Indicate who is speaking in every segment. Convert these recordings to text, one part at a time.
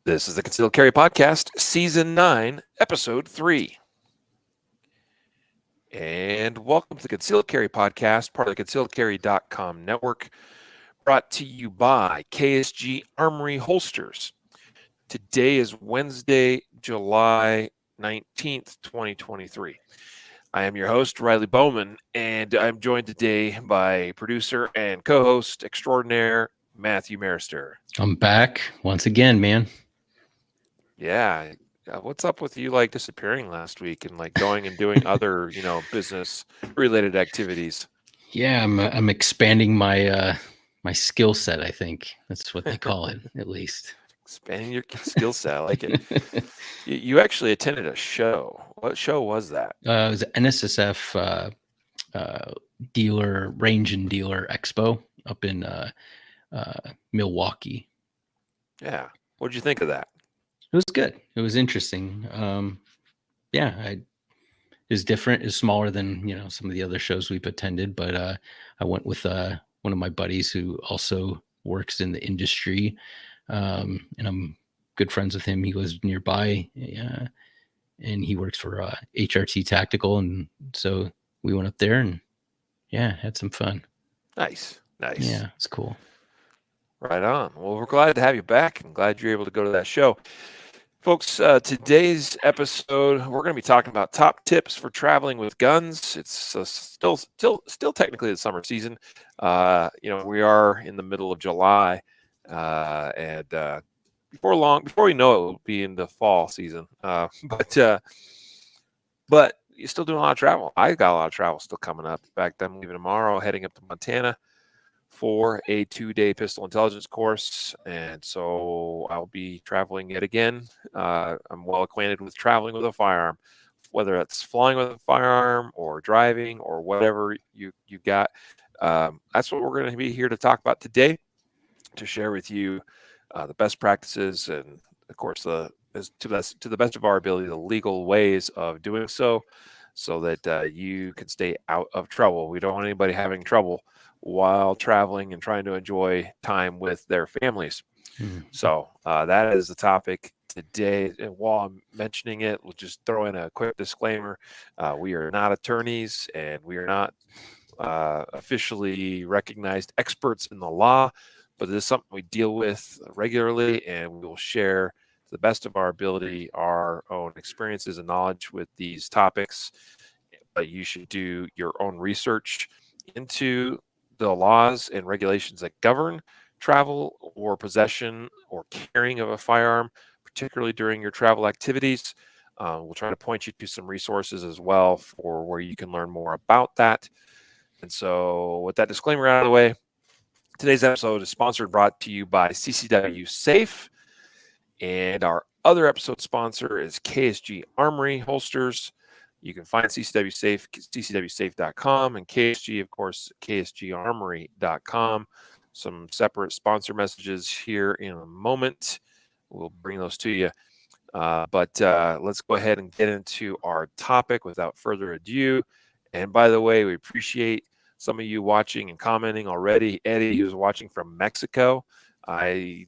Speaker 1: This is the Concealed Carry Podcast, Season 9, Episode 3. And welcome to the Concealed Carry Podcast, part of the concealedcarry.com network, brought to you by KSG Armory Holsters. Today is Wednesday, July 19th, 2023. I am your host, Riley Bowman, and I'm joined today by producer and co-host extraordinaire, Matthew Maruster.
Speaker 2: I'm back once again, man.
Speaker 1: Yeah. What's up with you like disappearing last week and like going and doing other, business related activities?
Speaker 2: Yeah, I'm expanding my my skill set, I think. That's what they call it, at least.
Speaker 1: Expanding your skill set. I like it. You actually attended a show. What show was that?
Speaker 2: It was an NSSF dealer, range and dealer expo up in Milwaukee.
Speaker 1: Yeah. What did you think of that?
Speaker 2: It was good. It was interesting. It was different. It's smaller than some of the other shows we've attended, but I went with one of my buddies who also works in the industry, and I'm good friends with him. He lives nearby, and he works for HRT Tactical, and so we went up there and had some fun.
Speaker 1: Nice.
Speaker 2: Yeah, it's cool.
Speaker 1: Right on. Well, we're glad to have you back. I'm glad you're able to go to that show. Folks, today's episode, we're going to be talking about top tips for traveling with guns. It's still technically the summer season. We are in the middle of July, and before we know it, we'll be in the fall season. But you're still doing a lot of travel. I got a lot of travel still coming up. In fact, I'm leaving tomorrow, heading up to Montana for a 2-day pistol intelligence course, and so I'll be traveling yet again. I'm well acquainted with traveling with a firearm, whether it's flying with a firearm or driving or whatever you got. That's what we're going to be here to talk about today, to share with you the best practices and, of course, to the best of our ability, the legal ways of doing so that you can stay out of trouble. We don't want anybody having trouble while traveling and trying to enjoy time with their families. So that is the topic today. And while I'm mentioning it, we'll just throw in a quick disclaimer. We are not attorneys, and we are not officially recognized experts in the law, but this is something we deal with regularly, and we will share to the best of our ability our own experiences and knowledge with these topics. But you should do your own research into the laws and regulations that govern travel or possession or carrying of a firearm, particularly during your travel activities. We'll try to point you to some resources as well for where you can learn more about that. And so with that disclaimer out of the way, today's episode is sponsored, brought to you by CCW Safe. And our other episode sponsor is KSG Armory Holsters. You can find CCW Safe, ccwsafe.com, and KSG, of course, ksgarmory.com. Some separate sponsor messages here in a moment. We'll bring those to you. But let's go ahead and get into our topic without further ado. And by the way, we appreciate some of you watching and commenting already. Eddie, who's watching from Mexico. I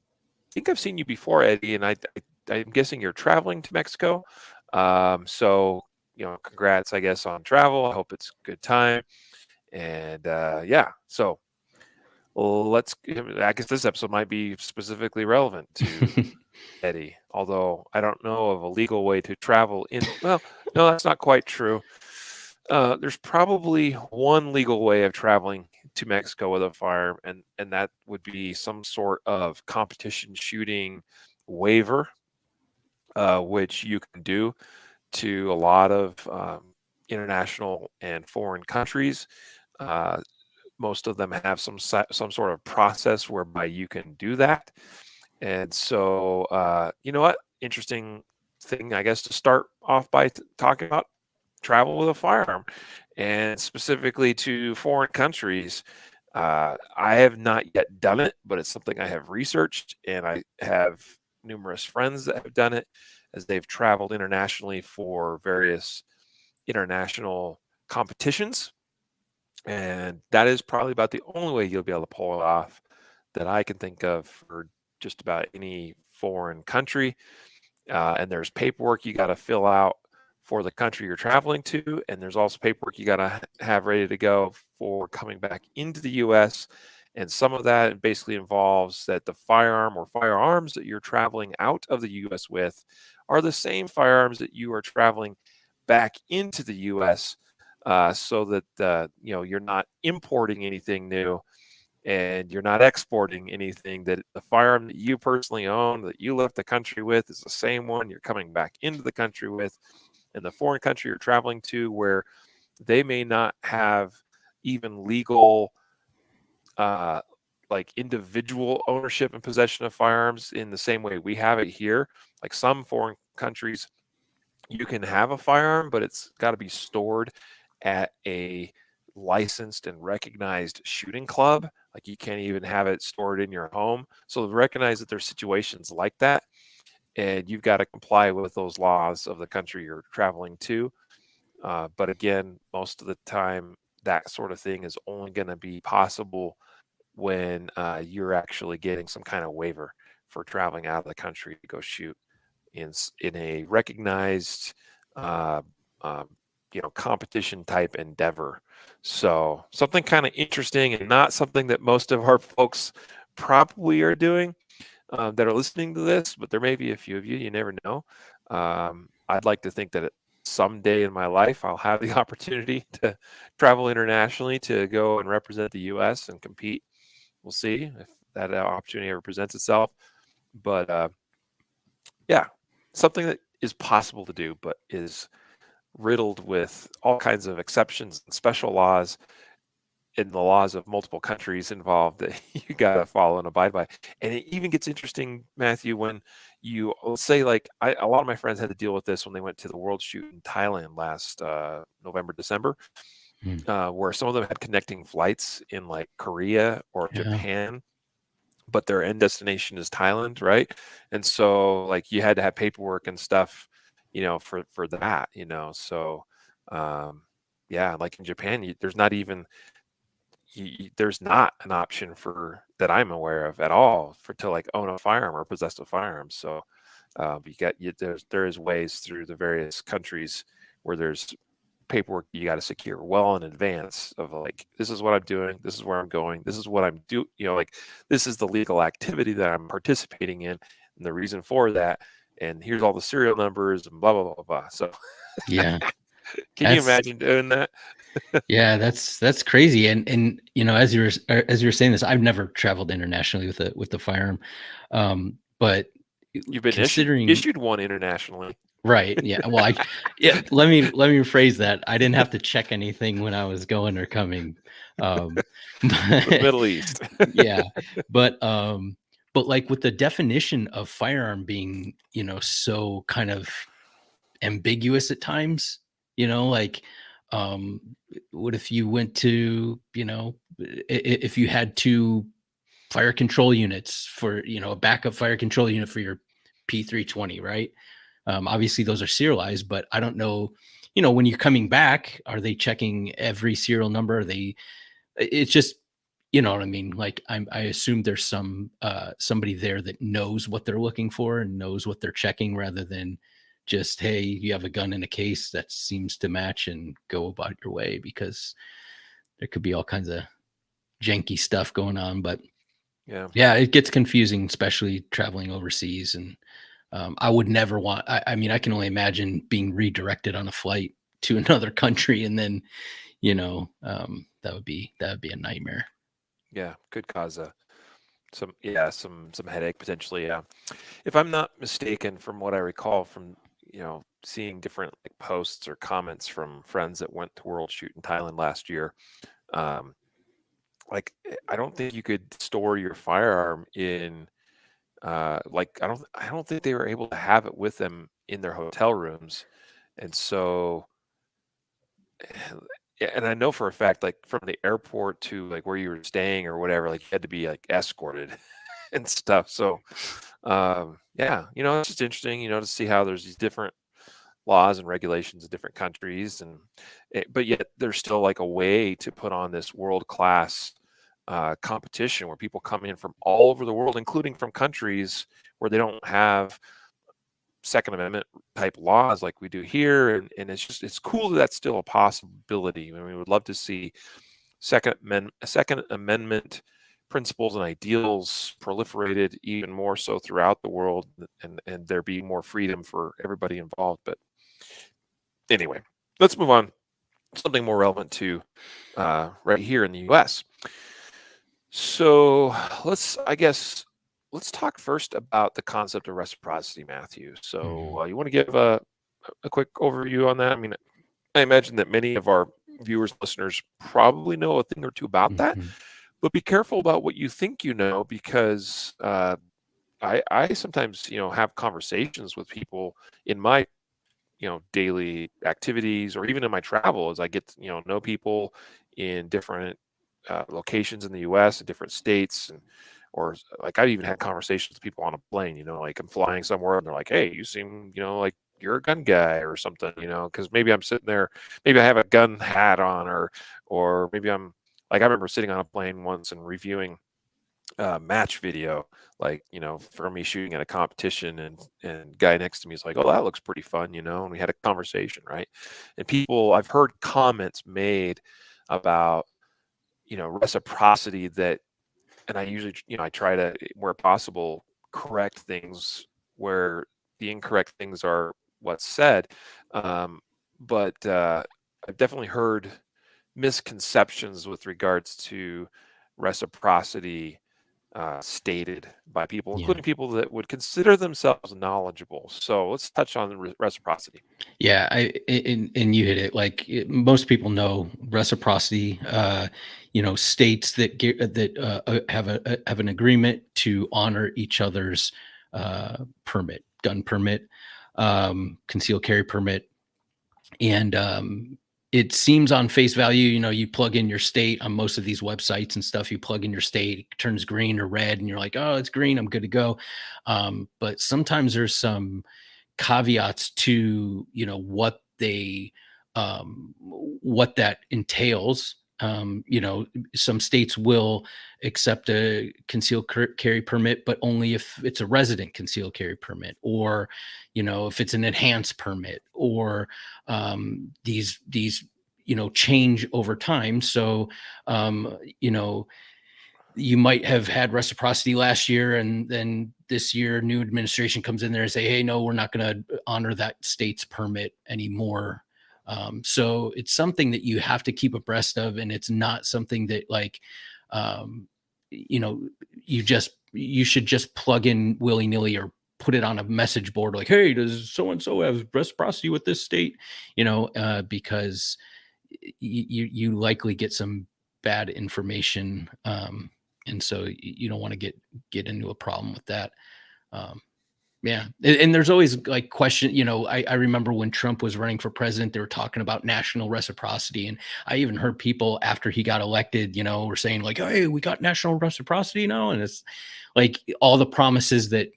Speaker 1: think I've seen you before, Eddie, and I'm guessing you're traveling to Mexico. So congrats, I guess, on travel. I hope it's a good time. And so I guess this episode might be specifically relevant to Eddie, although I don't know of a legal way to travel well, no, that's not quite true. There's probably one legal way of traveling to Mexico with a firearm, and that would be some sort of competition shooting waiver, which you can do to a lot of international and foreign countries. Most of them have some sort of process whereby you can do that. And so, you know what? Interesting thing, I guess, to start off by talking about travel with a firearm, and specifically to foreign countries. I have not yet done it, but it's something I have researched, and I have numerous friends that have done it as they've traveled internationally for various international competitions. And that is probably about the only way you'll be able to pull it off that I can think of for just about any foreign country. And there's paperwork you got to fill out for the country you're traveling to. And there's also paperwork you got to have ready to go for coming back into the US. And some of that basically involves that the firearm or firearms that you're traveling out of the US with are the same firearms that you are traveling back into the US, so that you're not importing anything new, and you're not exporting anything, that the firearm that you personally own, that you left the country with, is the same one you're coming back into the country with. And the foreign country you're traveling to, where they may not have even legal like individual ownership and possession of firearms in the same way we have it here. Like some foreign countries, you can have a firearm, but it's got to be stored at a licensed and recognized shooting club. Like you can't even have it stored in your home. So recognize that there's situations like that, and you've got to comply with those laws of the country you're traveling to. But again, most of the time, that sort of thing is only going to be possible when you're actually getting some kind of waiver for traveling out of the country to go shoot in a recognized competition type endeavor. So something kind of interesting, and not something that most of our folks probably are doing that are listening to this, but there may be a few of you never know. I'd like to think that someday in my life I'll have the opportunity to travel internationally to go and represent the US and compete. We'll see if that opportunity ever presents itself. But yeah, something that is possible to do, but is riddled with all kinds of exceptions and special laws, and the laws of multiple countries involved that you got to follow and abide by. And it even gets interesting, Matthew, when you say, like, a lot of my friends had to deal with this when they went to the World Shoot in Thailand last November, December, where some of them had connecting flights in like Korea or Japan, but their end destination is Thailand, right? And so like you had to have paperwork and stuff, for that, So yeah, like in Japan, there's not even there's not an option for that I'm aware of at all to like own a firearm or possess a firearm. So there is ways through the various countries where there's paperwork you got to secure well in advance of, like, this is what I'm doing, this is where I'm going, this is what I'm like this is the legal activity that I'm participating in, and the reason for that, and here's all the serial numbers and blah blah blah blah. So
Speaker 2: yeah.
Speaker 1: Can you imagine doing that?
Speaker 2: Yeah, that's crazy. And as you were saying this, I've never traveled internationally with the firearm, but
Speaker 1: You've been
Speaker 2: considering
Speaker 1: issued one internationally,
Speaker 2: right? Yeah. Well, let me rephrase that. I didn't have to check anything when I was going or coming.
Speaker 1: The Middle East.
Speaker 2: Yeah, but like with the definition of firearm being so kind of ambiguous at times, like what if you went to if you had two fire control units for a backup fire control unit for your P320, right? Obviously those are serialized, but I don't know, when you're coming back, are they checking every serial number? It's just, you know what I mean? Like I assume there's somebody there that knows what they're looking for and knows what they're checking, rather than just, hey, you have a gun in a case that seems to match and go about your way, because there could be all kinds of janky stuff going on. But yeah, it gets confusing, especially traveling overseas. And I would never want, I mean, I can only imagine being redirected on a flight to another country, and then, that would be a nightmare.
Speaker 1: Yeah, could cause some headache potentially. Yeah, if I'm not mistaken, from what I recall from seeing different like posts or comments from friends that went to World Shoot in Thailand last year, like I don't think you could store your firearm in like I don't think they were able to have it with them in their hotel rooms, and so. Yeah, and I know for a fact, like from the airport to like where you were staying or whatever, like you had to be like escorted and stuff. So, yeah, it's just interesting, to see how there's these different laws and regulations in different countries, but yet there's still like a way to put on this world class competition where people come in from all over the world, including from countries where they don't have Second Amendment type laws like we do here, and it's cool that that's still a possibility. I mean, we would love to see Second Amendment principles and ideals proliferated even more so throughout the world, and there be more freedom for everybody involved. But anyway, let's move on. Something more relevant to right here in the U.S. So let's talk first about the concept of reciprocity, Matthew. So you want to give a quick overview on that? I mean, I imagine that many of our viewers, listeners probably know a thing or two about that, but be careful about what you think you know, because I sometimes have conversations with people in my daily activities, or even in my travel, as I get to know people in different locations in the U.S. and different states, or like I've even had conversations with people on a plane. Like I'm flying somewhere and they're like, "Hey, you seem like you're a gun guy or something," because maybe I'm sitting there, maybe I have a gun hat on, or maybe I'm like, I remember sitting on a plane once and reviewing match video, like for me shooting at a competition, and guy next to me is like, "Oh, that looks pretty fun," and we had a conversation, right? And I've heard comments made about reciprocity, that, and I usually I try to, where possible, correct things where the incorrect things are what's said, but I've definitely heard misconceptions with regards to reciprocity stated by people, including people that would consider themselves knowledgeable. So let's touch on reciprocity.
Speaker 2: Yeah, and you hit it. Like most people know, reciprocity. States that have an agreement to honor each other's gun permit, concealed carry permit, and it seems on face value, you plug in your state on most of these websites and stuff. You plug in your state, it turns green or red, and you're like, "Oh, it's green, I'm good to go." But sometimes there's some caveats to what that entails. Some states will accept a concealed carry permit, but only if it's a resident concealed carry permit, or if it's an enhanced permit, or these change over time. So you might have had reciprocity last year, and then this year new administration comes in there and say, "Hey, no, we're not going to honor that state's permit anymore." So it's something that you have to keep abreast of, and it's not something that you should just plug in willy-nilly or put it on a message board like, "Hey, does so and so have reciprocity with this state?" Because you likely get some bad information, and so you don't want to get into a problem with that. Yeah, and there's always like question. I remember when Trump was running for president, they were talking about national reciprocity, and I even heard people after he got elected, were saying like, "Hey, we got national reciprocity now," and it's like all the promises that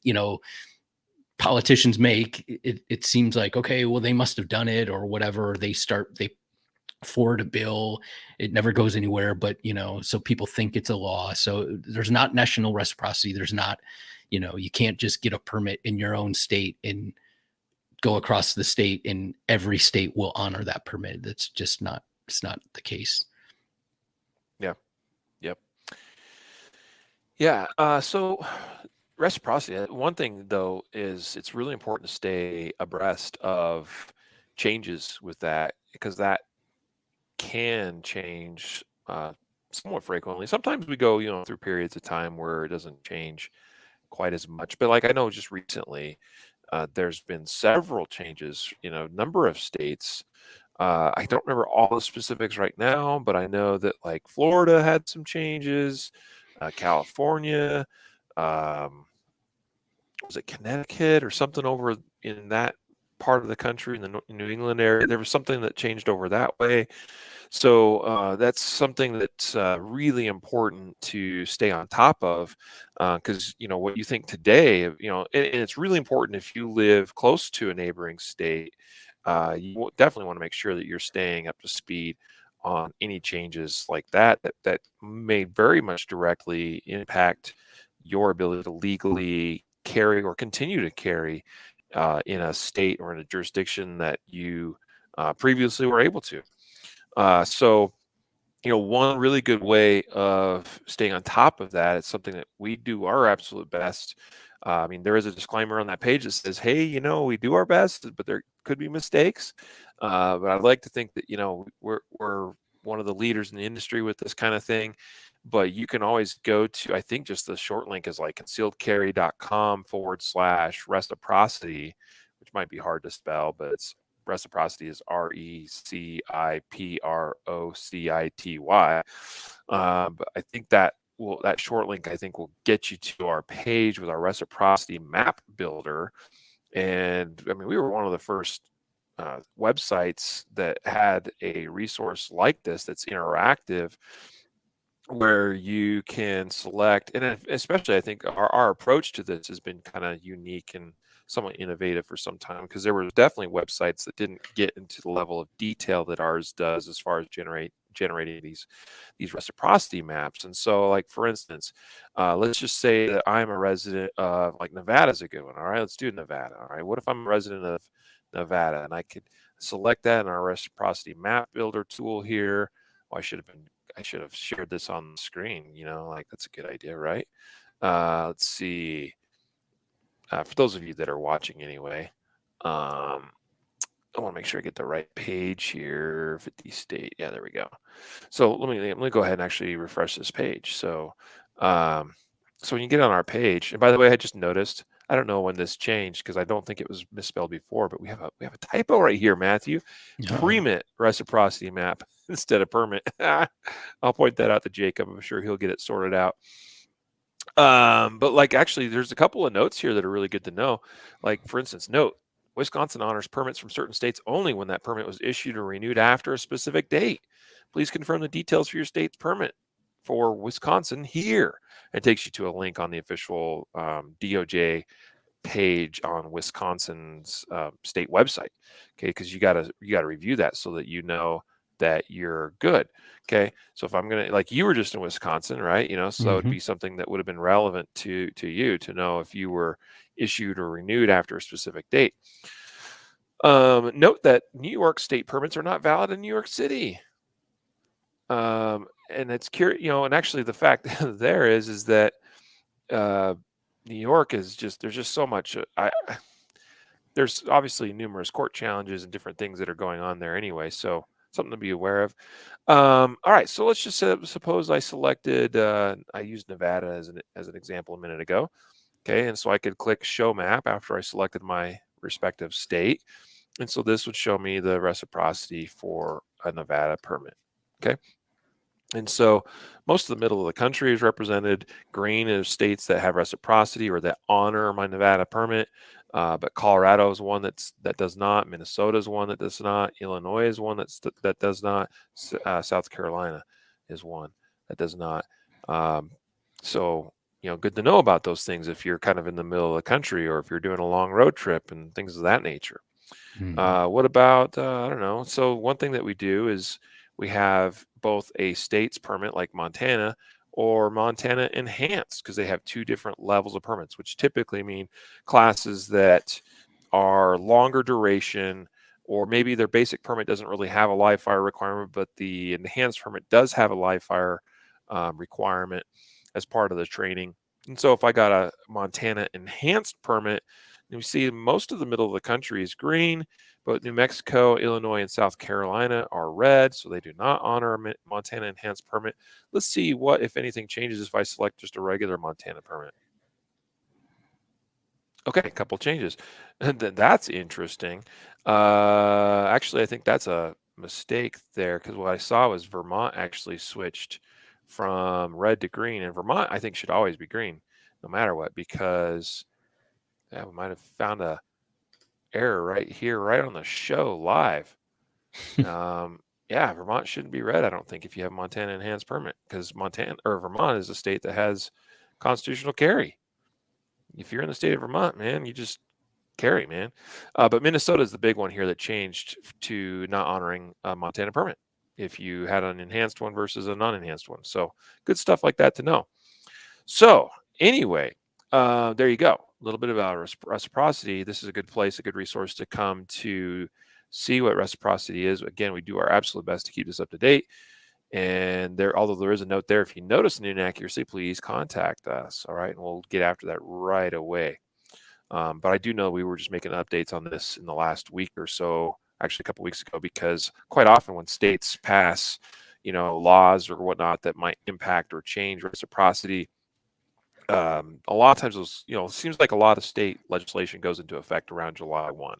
Speaker 2: politicians make. It seems like, okay, well, they must have done it or whatever. They forward a bill, it never goes anywhere, but so people think it's a law. So there's not national reciprocity. There's not, you can't just get a permit in your own state and go across the state and every state will honor that permit. That's just not, it's not the case.
Speaker 1: Yeah. Yep. Yeah. So reciprocity, one thing though, is it's really important to stay abreast of changes with that, because that can change somewhat frequently. Sometimes we go through periods of time where it doesn't change quite as much, but like I know just recently there's been several changes, number of states. I don't remember all the specifics right now, but I know that like Florida had some changes, California, was it Connecticut or something over in that part of the country, in the New England area. There was something that changed over that way. So that's something that's really important to stay on top of, because what you think today, and it's really important if you live close to a neighboring state. You definitely want to make sure that you're staying up to speed on any changes like that may very much directly impact your ability to legally carry or continue to carry in a state or in a jurisdiction that you previously were able to. So, one really good way of staying on top of that, it's something that we do our absolute best. I mean, there is a disclaimer on that page that says, hey, we do our best, but there could be mistakes. But I'd like to think that, we're one of the leaders in the industry with this kind of thing. But you can always go to, I think just the short link is like concealedcarry.com/reciprocity, which might be hard to spell, but it's reciprocity is RECIPROCITY. But I think that short link I think will get you to our page with our reciprocity map builder. And I mean, we were one of the first websites that had a resource like this that's interactive, where you can select, and especially I think our approach to this has been kind of unique and somewhat innovative for some time, because there were definitely websites that didn't get into the level of detail that ours does as far as generating these reciprocity maps. And so, like, for instance, let's just say that I'm a resident of, like, Nevada's a good one. All right, let's do Nevada. All right, what if I'm a resident of Nevada, and I could select that in our reciprocity map builder tool here. Oh, I should have shared this on the screen, like, that's a good idea, right? Let's see. For those of you that are watching anyway, I want to make sure I get the right page here. 50 state. Yeah, there we go. So let me go ahead and actually refresh this page. So, so when you get on our page, and by the way, I just noticed, I don't know when this changed because I don't think it was misspelled before, but we have a typo right here, Matthew. Permit reciprocity map instead of permit. I'll point that out to Jacob. I'm sure he'll get it sorted out. But like, actually, there's a couple of notes here that are really good to know. Like, for instance, note, Wisconsin honors permits from certain states only when that permit was issued or renewed after a specific date. Please confirm the details for your state's permit for Wisconsin here. It takes you to a link on the official DOJ page on Wisconsin's state website. Okay, because you gotta review that so that you know that you're good. Okay, so if I'm gonna, like, you were just in Wisconsin, right? So it'd be something that would have been relevant to you to know if you were issued or renewed after a specific date. Note that New York state permits are not valid in New York City. And it's curious, and actually the fact there is that New York is just, there's just so much. There's obviously numerous court challenges and different things that are going on there anyway, so something to be aware of. All right, so let's just suppose I selected, I used Nevada as an example a minute ago. Okay, and so I could click Show Map after I selected my respective state, and so this would show me the reciprocity for a Nevada permit. Okay. And so most of the middle of the country is represented. Green is states that have reciprocity or that honor my Nevada permit. But Colorado is one that does not. Minnesota is one that does not. Illinois is one that does not. South Carolina is one that does not. So, good to know about those things if you're kind of in the middle of the country or if you're doing a long road trip and things of that nature. What about, I don't know. So one thing that we do is we have both a state's permit like Montana or Montana enhanced, because they have two different levels of permits, which typically mean classes that are longer duration, or maybe their basic permit doesn't really have a live fire requirement, but the enhanced permit does have a live fire requirement as part of the training. And so if I got a Montana enhanced permit, you see most of the middle of the country is green, but New Mexico, Illinois, and South Carolina are red, so they do not honor a Montana enhanced permit. Let's see what, if anything, changes if I select just a regular Montana permit. Okay, a couple changes. That's interesting. Actually, I think that's a mistake there, because what I saw was Vermont actually switched from red to green, and Vermont, I think, should always be green no matter what, because we might have found a error right here, right on the show live. Yeah, Vermont shouldn't be red, I don't think, if you have Montana enhanced permit, because Vermont is a state that has constitutional carry. If you're in the state of Vermont, man, you just carry, man. But Minnesota is the big one here that changed to not honoring a Montana permit. if you had an enhanced one versus a non-enhanced one. So good stuff like that to know. So anyway, there you go. A little bit about reciprocity. This is a good place, a good resource to come to see what reciprocity is. Again, we do our absolute best to keep this up to date. And there, although there is a note there, if you notice an inaccuracy, please contact us. All right, and we'll get after that right away. But I do know we were just making updates on this in the last week or so, actually a couple weeks ago, because quite often when states pass, laws or whatnot that might impact or change reciprocity, a lot of times those, it seems like a lot of state legislation goes into effect around July 1.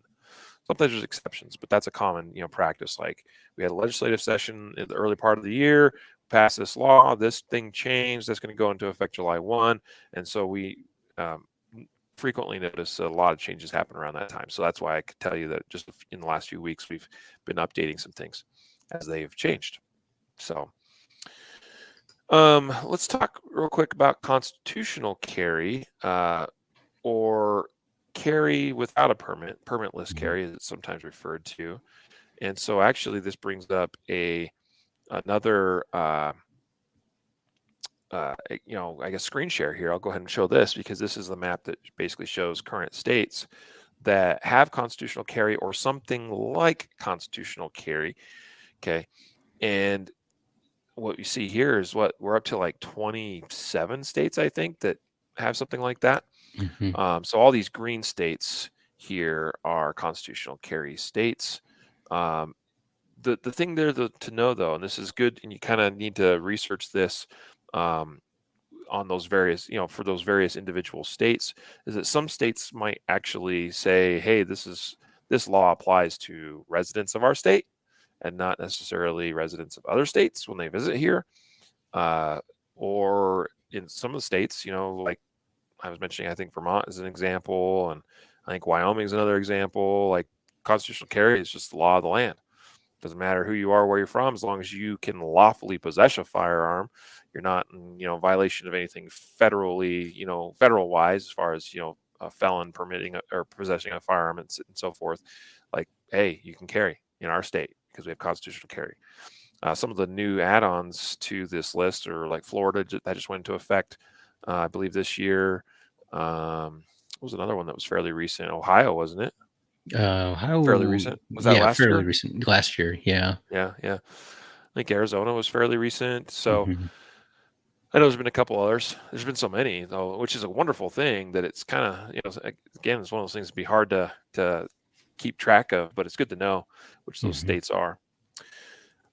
Speaker 1: Sometimes there's exceptions, but that's a common, practice. Like we had a legislative session in the early part of the year, passed this law, this thing changed, that's going to go into effect July 1. And so we frequently notice a lot of changes happen around that time. So that's why I could tell you that just in the last few weeks, we've been updating some things as they've changed. So let's talk real quick about constitutional carry, or carry without a permit, permitless carry as it's sometimes referred to. And so actually this brings up another I guess screen share here. I'll go ahead and show this because this is the map that basically shows current states that have constitutional carry or something like constitutional carry. Okay. And what you see here is what we're up to, like 27 states, I think, that have something like that. So all these green states here are constitutional carry states. The thing there to know, though, and this is good, and you kind of need to research this on those various, for those various individual states, is that some states might actually say, hey, this law applies to residents of our state and not necessarily residents of other states when they visit here. Or in some of the states, like I was mentioning, I think Vermont is an example, and I think Wyoming is another example. Like constitutional carry is just the law of the land. Doesn't matter who you are, where you're from, as long as you can lawfully possess a firearm, you're not in, violation of anything federally, federal wise, as far as, a felon permitting or possessing a firearm and so forth. Like, hey, you can carry in our state because we have constitutional carry. Some of the new add-ons to this list are like Florida that just went into effect, I believe this year. What was another one that was fairly recent? Ohio, wasn't it? Fairly recent. Was that last
Speaker 2: fairly
Speaker 1: year?
Speaker 2: recent. Last year, yeah.
Speaker 1: Yeah. I think Arizona was fairly recent. So I know there's been a couple others. There's been so many, though, which is a wonderful thing that it's kind of, again, it's one of those things that'd be hard to keep track of, but it's good to know which those states are.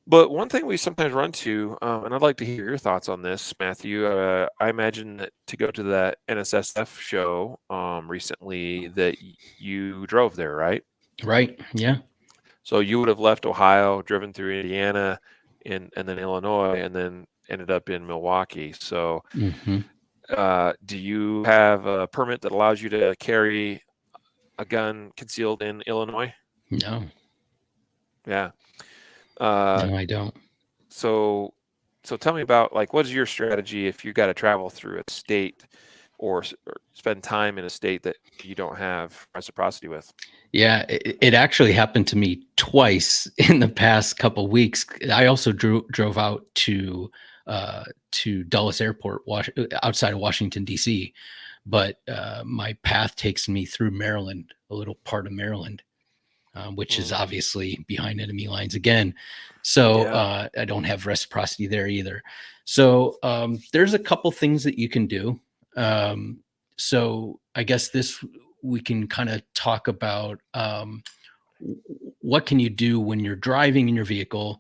Speaker 1: But one thing we sometimes run to, and I'd like to hear your thoughts on this, Matthew. I imagine that to go to that NSSF show recently that you drove there, right?
Speaker 2: Right. Yeah.
Speaker 1: So you would have left Ohio, driven through Indiana, and then Illinois, and then ended up in Milwaukee. So do you have a permit that allows you to carry a gun concealed in Illinois?
Speaker 2: No.
Speaker 1: Yeah.
Speaker 2: No, I don't.
Speaker 1: So tell me about, like, what is your strategy if you got to travel through a state or spend time in a state that you don't have reciprocity with?
Speaker 2: Yeah, it actually happened to me twice in the past couple weeks. I also drove out to Dulles Airport, outside of Washington, D.C., but my path takes me through Maryland, a little part of Maryland, which is obviously behind enemy lines again. So I don't have reciprocity there either. So there's a couple things that you can do. So I guess we can kind of talk about what can you do when you're driving in your vehicle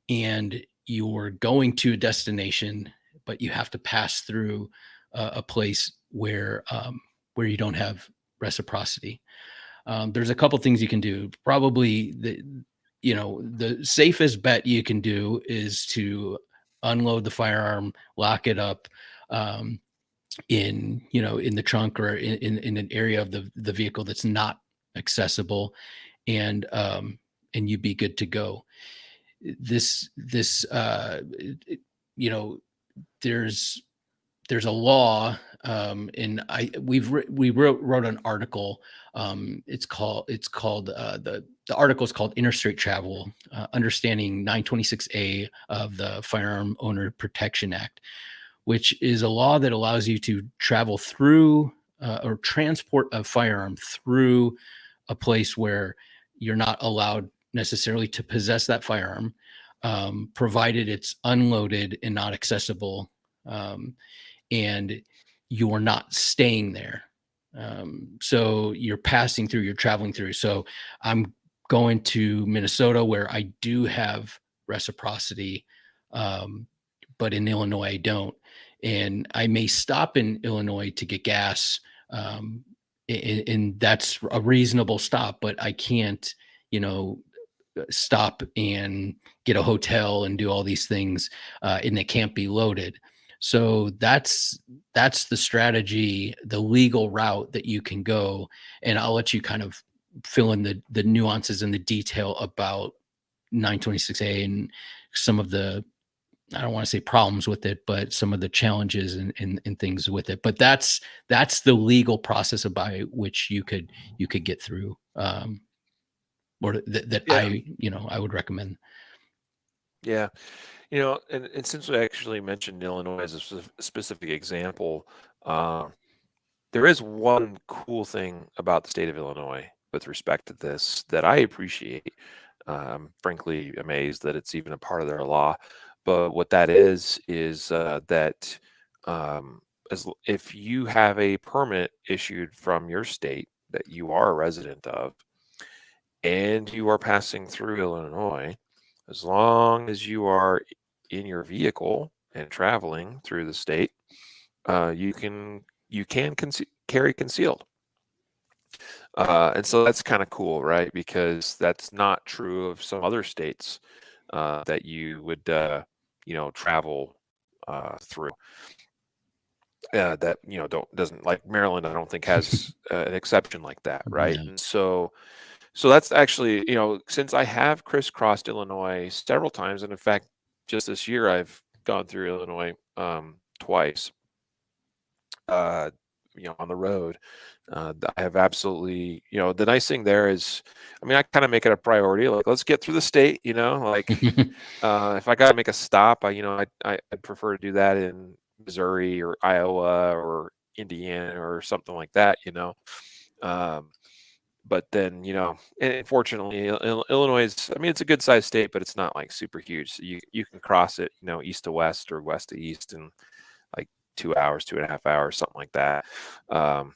Speaker 2: and you're going to a destination, but you have to pass through a place where you don't have reciprocity. There's a couple things you can do. Probably the safest bet you can do is to unload the firearm, lock it up in the trunk or in an area of the vehicle that's not accessible, and you'd be good to go. There's a law, and we wrote an article. It's called the article is called Interstate Travel, Understanding 926A of the Firearm Owner Protection Act, which is a law that allows you to travel through or transport a firearm through a place where you're not allowed necessarily to possess that firearm, provided it's unloaded and not accessible, and you're not staying there. So you're passing through, you're traveling through. So I'm going to Minnesota where I do have reciprocity, but in Illinois I don't. And I may stop in Illinois to get gas, and that's a reasonable stop, but I can't, stop and get a hotel and do all these things, and it can't be loaded. So that's the strategy, the legal route that you can go. And I'll let you kind of fill in the nuances and the detail about 926A and some of the, I don't want to say problems with it, but some of the challenges and things with it. But that's the legal process by which you could get through, or that I would recommend.
Speaker 1: Yeah. And since we actually mentioned Illinois as a specific example, there is one cool thing about the state of Illinois with respect to this that I appreciate. I'm frankly amazed that it's even a part of their law. But what that is that if you have a permit issued from your state that you are a resident of, and you are passing through Illinois, as long as you are in your vehicle and traveling through the state, you can carry concealed. And so that's kind of cool, right? Because that's not true of some other states that you would travel through. That doesn't, like Maryland, I don't think has an exception like that, right?
Speaker 2: No.
Speaker 1: And so that's actually, since I have crisscrossed Illinois several times, and in fact, just this year I've gone through Illinois twice, on the road. I have absolutely, the nice thing there is, I mean, I kind of make it a priority, like, let's get through the state, like, if I got to make a stop, I'd prefer to do that in Missouri or Iowa or Indiana or something like that, but then, and fortunately, Illinois is, I mean, it's a good sized state, but it's not like super huge. So you can cross it, east to west or west to east in like 2 hours, 2.5 hours, something like that. Done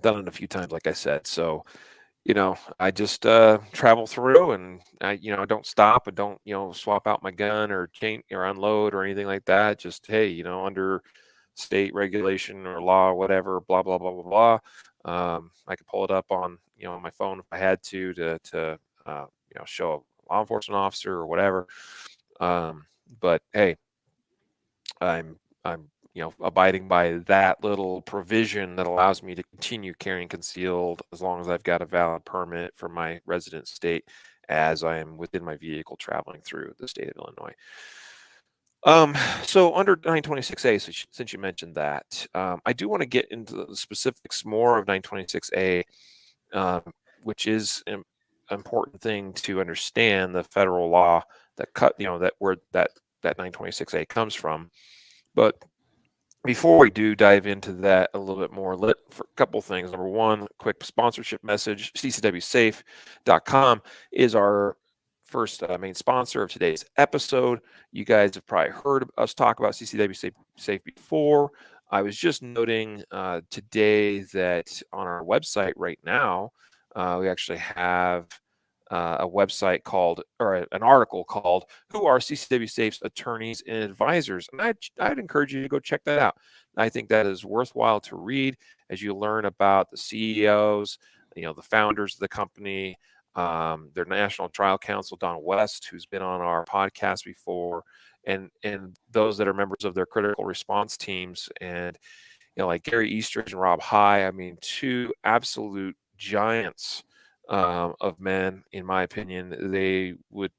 Speaker 1: it a few times, like I said. So, I just travel through, and I don't stop, and don't, swap out my gun or change or unload or anything like that. Just, hey, under state regulation or law, whatever, blah, blah, blah, blah, blah. I could pull it up on, my phone if I had to show a law enforcement officer or whatever. But hey, I'm abiding by that little provision that allows me to continue carrying concealed as long as I've got a valid permit from my resident state as I am within my vehicle traveling through the state of Illinois. So under 926A, since you mentioned that, I do want to get into the specifics more of 926A, which is an important thing to understand, the federal law that that 926A comes from. But before we do dive into that a little bit more, for a couple things. Number one, quick sponsorship message. ccwsafe.com is our first main sponsor of today's episode. You guys have probably heard us talk about CCW Safe before. I was just noting today that on our website right now, we actually have a website called, or an article called, "Who are CCW Safe's Attorneys and Advisors?" And I'd encourage you to go check that out. I think that is worthwhile to read as you learn about the CEOs, the founders of the company, their national trial counsel, Don West, who's been on our podcast before, and those that are members of their critical response teams, and like Gary Eastridge and Rob High. I mean, two absolute giants of men, in my opinion.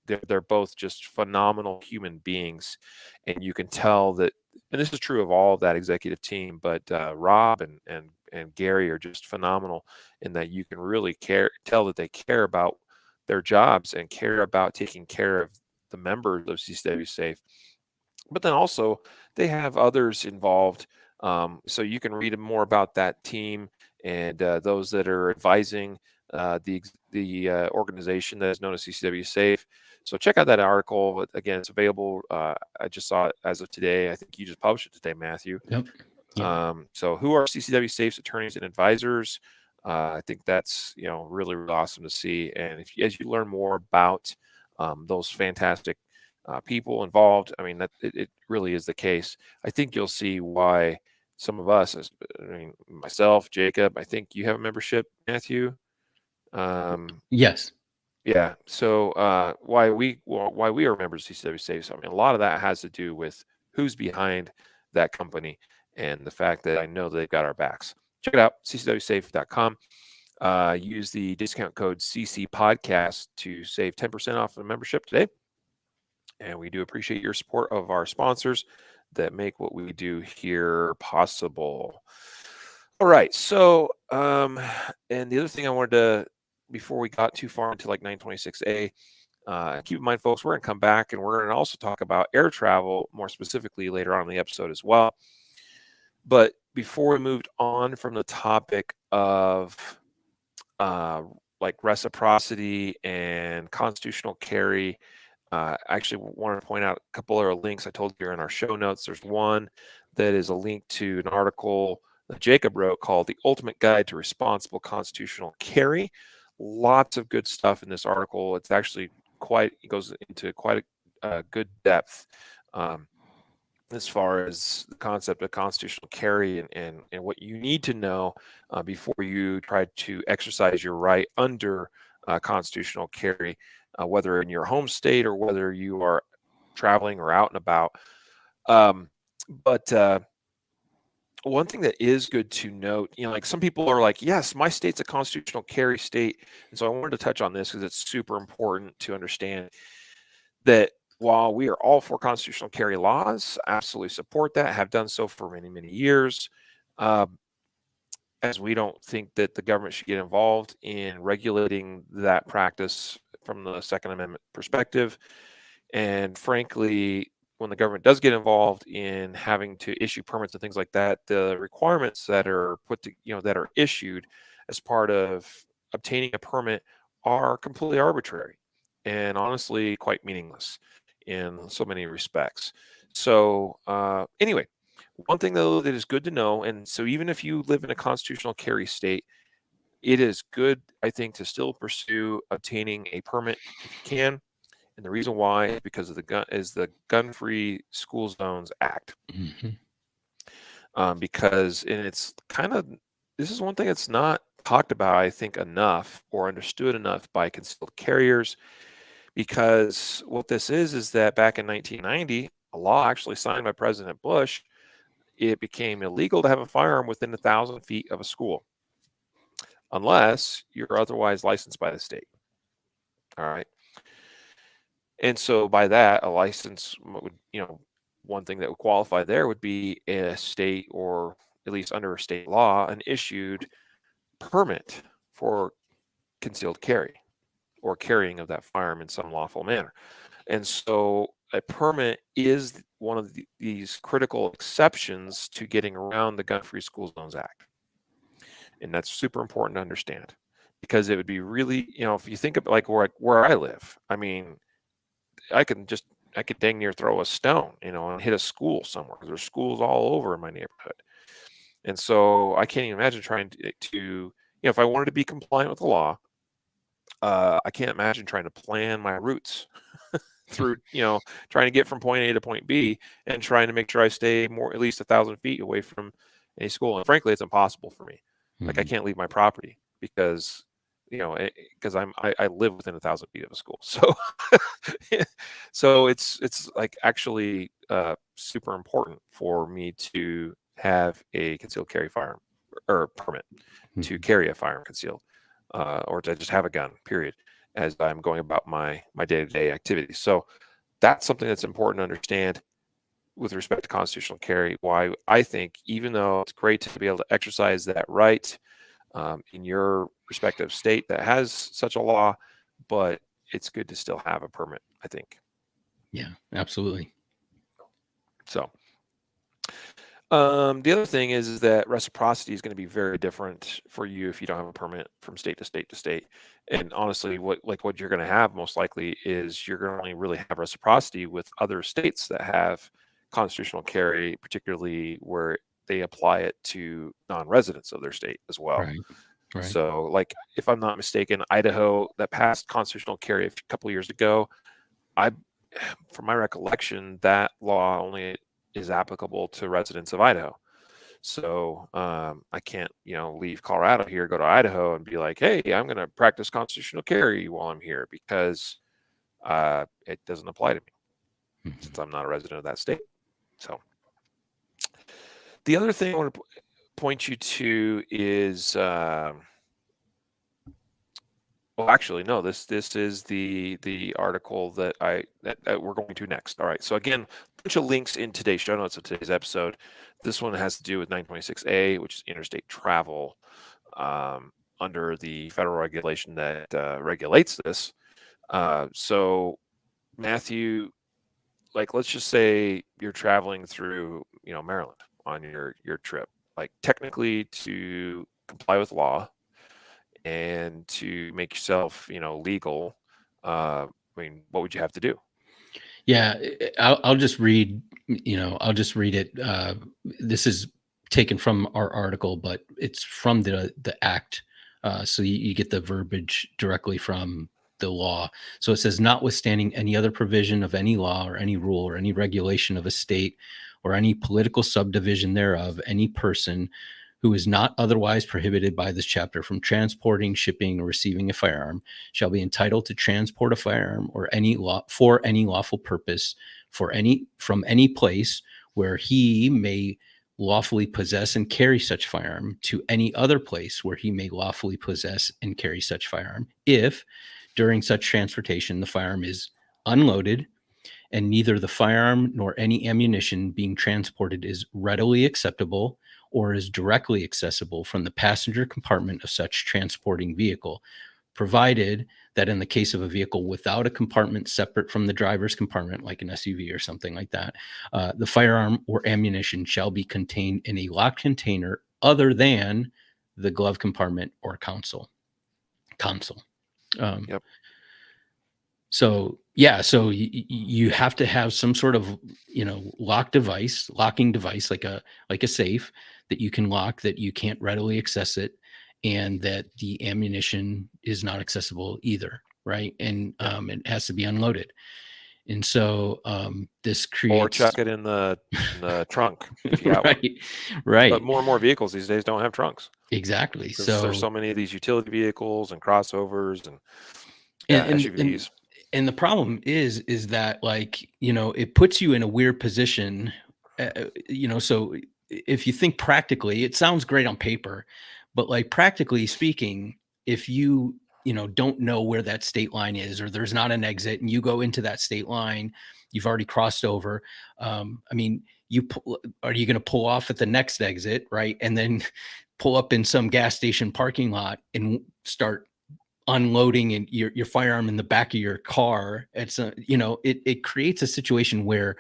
Speaker 1: They're both just phenomenal human beings, and you can tell that, and this is true of all of that executive team, but Rob and Gary are just phenomenal in that you can really tell that they care about their jobs and care about taking care of the members of CCW Safe. But then also they have others involved. So you can read more about that team and those that are advising the organization that is known as CCW Safe. So check out that article. Again, it's available. I just saw it as of today. I think you just published it today, Matthew.
Speaker 2: Yep.
Speaker 1: So who are CCW Safe's attorneys and advisors? I think that's really, really awesome to see. And as you learn more about those fantastic people involved, I mean, that it really is the case. I think you'll see why some of us, myself, Jacob, I think you have a membership, Matthew.
Speaker 2: Yes.
Speaker 1: Yeah. So why we are members of CCW Safe? So, I mean, a lot of that has to do with who's behind that company and the fact that I know they've got our backs. Check it out, ccwsafe.com. Use the discount code CC Podcast to save 10% off the membership today. And we do appreciate your support of our sponsors that make what we do here possible. All right. So, and the other thing I wanted to, before we got too far into like 926A, keep in mind, folks, we're going to come back and we're going to also talk about air travel more specifically later on in the episode as well. But before we moved on from the topic of like reciprocity and constitutional carry, I actually wanted to point out a couple other links I told you in our show notes. There's one that is a link to an article that Jacob wrote called The Ultimate Guide to Responsible Constitutional Carry. Lots of good stuff in this article. It's actually it goes into quite a good depth as far as the concept of constitutional carry and what you need to know before you try to exercise your right under constitutional carry, whether in your home state or whether you are traveling or out and about. But one thing that is good to note, like some people are like, yes, my state's a constitutional carry state. And so I wanted to touch on this because it's super important to understand that while we are all for constitutional carry laws, absolutely support that, have done so for many, many years, as we don't think that the government should get involved in regulating that practice from the Second Amendment perspective. And frankly, when the government does get involved in having to issue permits and things like that, the requirements that are that are issued as part of obtaining a permit are completely arbitrary and honestly quite meaningless in so many respects. So anyway, one thing though that is good to know, and so even if you live in a constitutional carry state, it is good, I think, to still pursue obtaining a permit if you can. And the reason why is because of the Gun-Free School Zones Act.
Speaker 2: Mm-hmm.
Speaker 1: Because it's this is one thing that's not talked about, I think, enough or understood enough by concealed carriers. Because what this is that back in 1990, a law actually signed by President Bush, it became illegal to have a firearm within 1,000 feet of a school, unless you're otherwise licensed by the state. All right. And so by that, a license would, one thing that would qualify there would be a state, or at least under a state law, an issued permit for concealed carry or carrying of that firearm in some lawful manner. And so a permit is one of these critical exceptions to getting around the Gun-Free School Zones Act. And that's super important to understand, because it would be really, if you think of like where I live, I mean, I could dang near throw a stone, and hit a school somewhere. There's schools all over in my neighborhood. And so I can't even imagine trying to if I wanted to be compliant with the law, I can't imagine trying to plan my routes through, trying to get from point A to point B and trying to make sure I stay at least 1,000 feet away from any school. And frankly, it's impossible for me. Mm-hmm. Like I can't leave my property because I live within 1,000 feet of a school. So, so it's like actually super important for me to have a concealed carry firearm or permit to carry a firearm concealed, or to just have a gun, period, as I'm going about my day-to-day activities. So that's something that's important to understand with respect to constitutional carry. Why I think, even though it's great to be able to exercise that right in your respective state that has such a law, but it's good to still have a permit, I think.
Speaker 2: Yeah, absolutely.
Speaker 1: So the other thing is that reciprocity is going to be very different for you if you don't have a permit from state to state to state. And honestly, what you're going to have most likely is you're going to only really have reciprocity with other states that have constitutional carry, particularly where they apply it to non-residents of their state as well.
Speaker 2: Right. Right.
Speaker 1: So, like, if I'm not mistaken, Idaho that passed constitutional carry a couple years ago, I, from my recollection, that law only is applicable to residents of Idaho. So I can't, leave Colorado here, go to Idaho, and be like, "Hey, I'm going to practice constitutional carry while I'm here," because it doesn't apply to me since I'm not a resident of that state. So the other thing I want to point you to is, well, actually, no. This is the article that we're going to next. All right. So again, a bunch of links in today's show notes of today's episode. This one has to do with 926A, which is interstate travel, under the federal regulation that regulates this. So, Matthew, like, let's just say you're traveling through, Maryland on your trip. Like, technically, to comply with law and to make yourself, legal, I mean, what would you have to do?
Speaker 2: Yeah, I'll just read. I'll just read it. This is taken from our article, but it's from the act, so you get the verbiage directly from the law. So it says, notwithstanding any other provision of any law or any rule or any regulation of a state or any political subdivision thereof, any person who is not otherwise prohibited by this chapter from transporting, shipping, or receiving a firearm shall be entitled to transport a firearm or for any lawful purpose from any place where he may lawfully possess and carry such firearm to any other place where he may lawfully possess and carry such firearm, if during such transportation the firearm is unloaded and neither the firearm nor any ammunition being transported is readily acceptable or is directly accessible from the passenger compartment of such transporting vehicle, provided that in the case of a vehicle without a compartment separate from the driver's compartment, like an SUV or something like that, the firearm or ammunition shall be contained in a locked container other than the glove compartment or console.
Speaker 1: Yep.
Speaker 2: So you have to have some sort of locking device, like a safe that you can lock, that you can't readily access it, and that the ammunition is not accessible either, right? And it has to be unloaded. And so this creates,
Speaker 1: or chuck it in the trunk if you got
Speaker 2: right,
Speaker 1: one.
Speaker 2: right.
Speaker 1: But more and more vehicles these days don't have trunks.
Speaker 2: Exactly.
Speaker 1: So there's so many of these utility vehicles and crossovers and SUVs.
Speaker 2: And the problem is that, like, it puts you in a weird position. So if you think practically, it sounds great on paper, but like practically speaking, if you don't know where that state line is, or there's not an exit and you go into that state line, you've already crossed over. I mean, are you going to pull off at the next exit, right? And then pull up in some gas station parking lot and start unloading and your firearm in the back of your car? It's it creates a situation where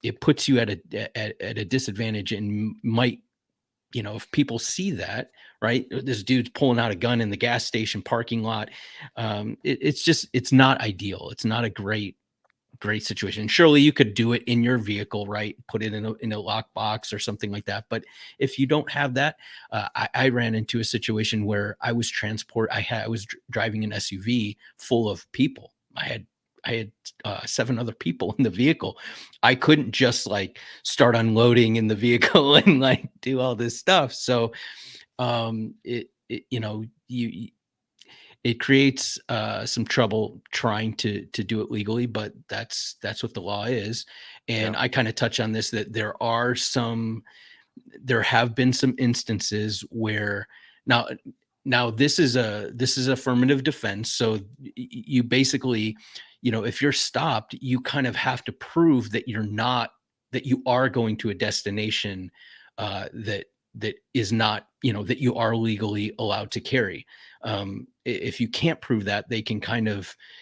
Speaker 2: it puts you at a disadvantage, and might, if people see that, right, this dude's pulling out a gun in the gas station parking lot, it's not ideal. It's not a great situation. Surely you could do it in your vehicle, right? Put it in a lockbox or something like that. But if you don't have that, I ran into a situation where I was driving an SUV full of people. I had 7 other people in the vehicle. I couldn't just like start unloading in the vehicle and like do all this stuff. So it creates some trouble trying to do it legally, but that's what the law is. And I kind of touch on this, that there have been some instances where now this is affirmative defense. So you basically, if you're stopped, you kind of have to prove that you are going to a destination that that is not, that you are legally allowed to carry. If you can't prove that, they can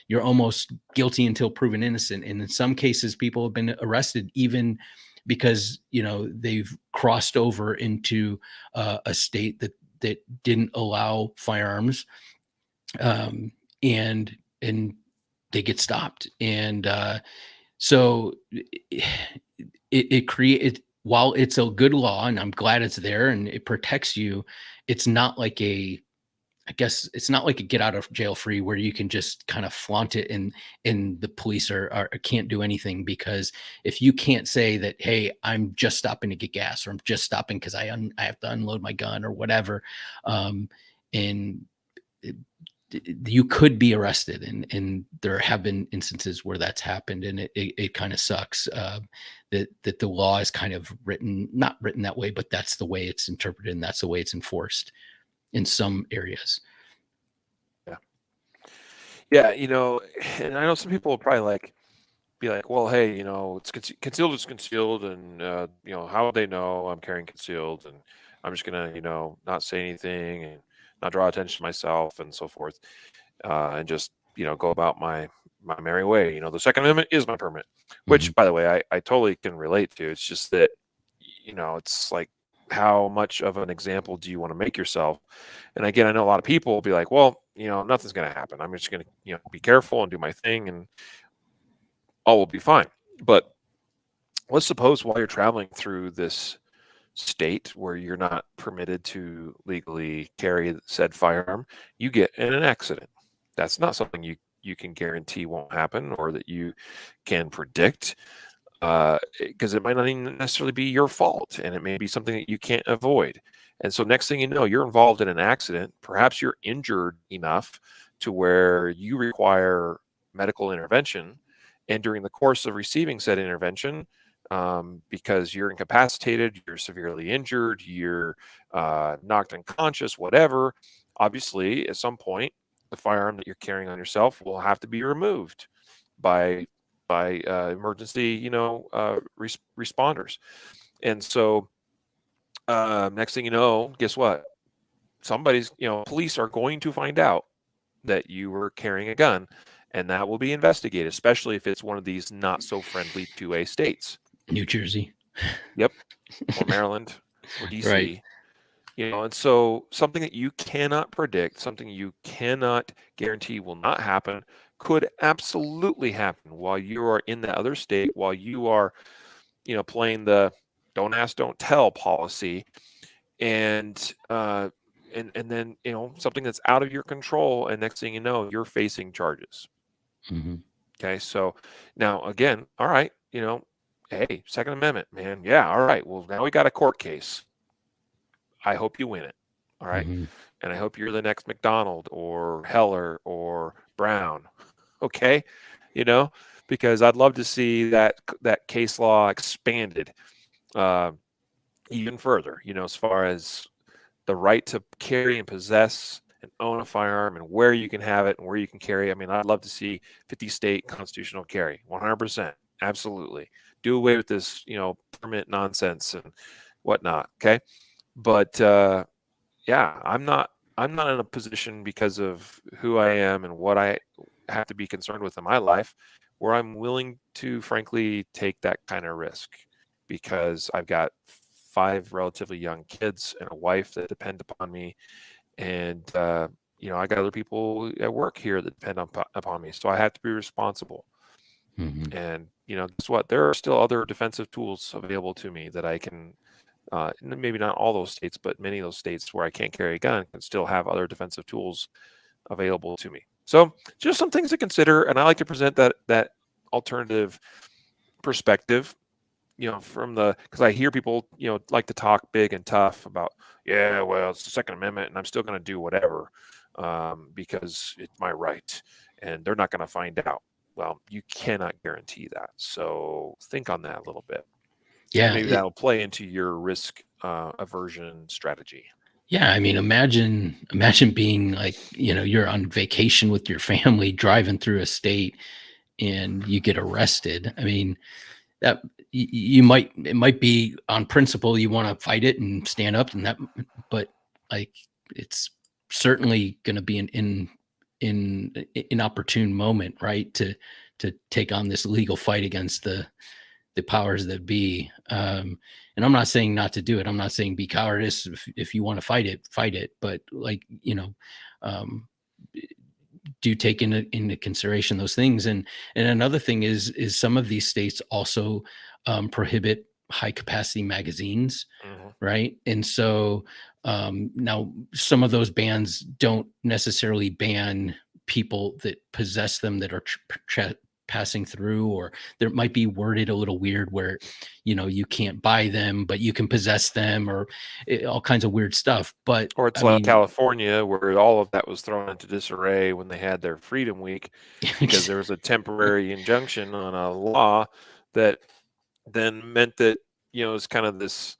Speaker 2: you're almost guilty until proven innocent. And in some cases, people have been arrested even because, they've crossed over into a state that didn't allow firearms. And they get stopped. And so it created, while it's a good law and I'm glad it's there and it protects you, it's not like it's not like a get out of jail free where you can just kind of flaunt it and the police can't do anything. Because if you can't say that, hey, I'm just stopping to get gas, or I'm just stopping because I have to unload my gun or whatever, and you could be arrested, and there have been instances where that's happened, and it kind of sucks that the law is kind of not written that way, but that's the way it's interpreted and that's the way it's enforced in some areas.
Speaker 1: Yeah, and I know some people will probably be like, well, hey, it's concealed is concealed, and how would they know I'm carrying concealed, and I'm just gonna not say anything and not draw attention to myself and so forth, and just go about my merry way. The Second Amendment is my permit, which, by the way, I totally can relate to. It's just that it's like, how much of an example do you want to make yourself? And again, I know a lot of people will be like, well, nothing's going to happen. I'm just going to be careful and do my thing, and all will be fine. But let's suppose while you're traveling through this state where you're not permitted to legally carry said firearm, you get in an accident. That's not something you can guarantee won't happen or that you can predict, because it might not even necessarily be your fault, and it may be something that you can't avoid. And so next thing you know, you're involved in an accident. Perhaps you're injured enough to where you require medical intervention. And during the course of receiving said intervention, because you're incapacitated, you're severely injured, you're knocked unconscious, whatever, obviously at some point the firearm that you're carrying on yourself will have to be removed by emergency responders. And so next thing you know, guess what? Police are going to find out that you were carrying a gun, and that will be investigated, especially if it's one of these not so friendly to a states.
Speaker 2: New Jersey.
Speaker 1: Yep. Or Maryland or DC.
Speaker 2: Right.
Speaker 1: And so something that you cannot predict, something you cannot guarantee will not happen, could absolutely happen while you are in the other state, while you are, playing the don't ask, don't tell policy. And then, something that's out of your control. And next thing you know, you're facing charges.
Speaker 2: Mm-hmm.
Speaker 1: Okay. So now again, all right, hey, Second Amendment, man. Yeah. All right. Well, now we got a court case. I hope you win it. All right.
Speaker 2: Mm-hmm.
Speaker 1: And I hope you're the next McDonald or Heller or Brown. Okay. Because I'd love to see that case law expanded even further, as far as the right to carry and possess and own a firearm and where you can have it and where you can carry. I mean, I'd love to see 50 state constitutional carry, 100%. Absolutely. Do away with this, permit nonsense and whatnot. Okay. But yeah, I'm not in a position, because of who I am and what I have to be concerned with in my life, where I'm willing to frankly take that kind of risk, because I've got 5 relatively young kids and a wife that depend upon me. And, I got other people at work here that depend upon me. So I have to be responsible.
Speaker 2: Mm-hmm.
Speaker 1: And, guess what? There are still other defensive tools available to me that I can, maybe not all those states, but many of those states where I can't carry a gun can still have other defensive tools available to me. So just some things to consider. And I like to present that alternative perspective, because I hear people, like to talk big and tough about, yeah, well, it's the Second Amendment and I'm still going to do whatever because it's my right and they're not going to find out. Well, you cannot guarantee that. So think on that a little bit.
Speaker 2: Yeah.
Speaker 1: Maybe that'll play into your risk aversion strategy.
Speaker 2: Yeah. I mean, imagine being like, you're on vacation with your family driving through a state and you get arrested. I mean, that it might be on principle you want to fight it and stand up, and that, but like it's certainly going to be an inopportune moment, right, to take on this legal fight against the powers that be. And I'm not saying not to do it. I'm not saying be cowardice. If you want to fight it. But like, do take into consideration those things. And another thing is some of these states also prohibit high capacity magazines.
Speaker 1: Mm-hmm.
Speaker 2: Right. And so now some of those bans don't necessarily ban people that possess them, that are passing through, or there might be worded a little weird where, you can't buy them, but you can possess them, or all kinds of weird stuff. But
Speaker 1: Or it's like California, where all of that was thrown into disarray when they had their Freedom Week, because there was a temporary injunction on a law that then meant that, it's kind of this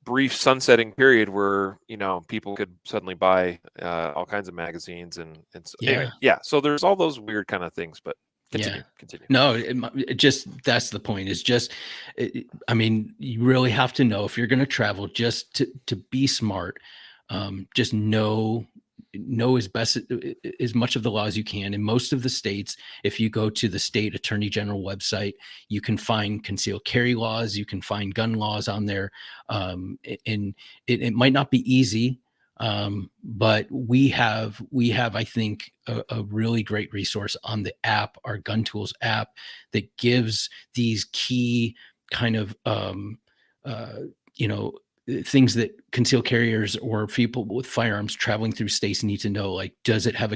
Speaker 1: brief sunsetting period where, people could suddenly buy all kinds of magazines. And so, anyway, so there's all those weird kind of things, but continue.
Speaker 2: No, it just, that's the point, is just, I mean, you really have to know, if you're going to travel, just to be smart, just know as much of the law as you can. In most of the states, if you go to the state attorney general website, you can find concealed carry laws, you can find gun laws on there. And it might not be easy, but we have, I think, a really great resource on the app, our Gun Tools app, that gives these key kind of, things that concealed carriers or people with firearms traveling through states need to know. Like, does it have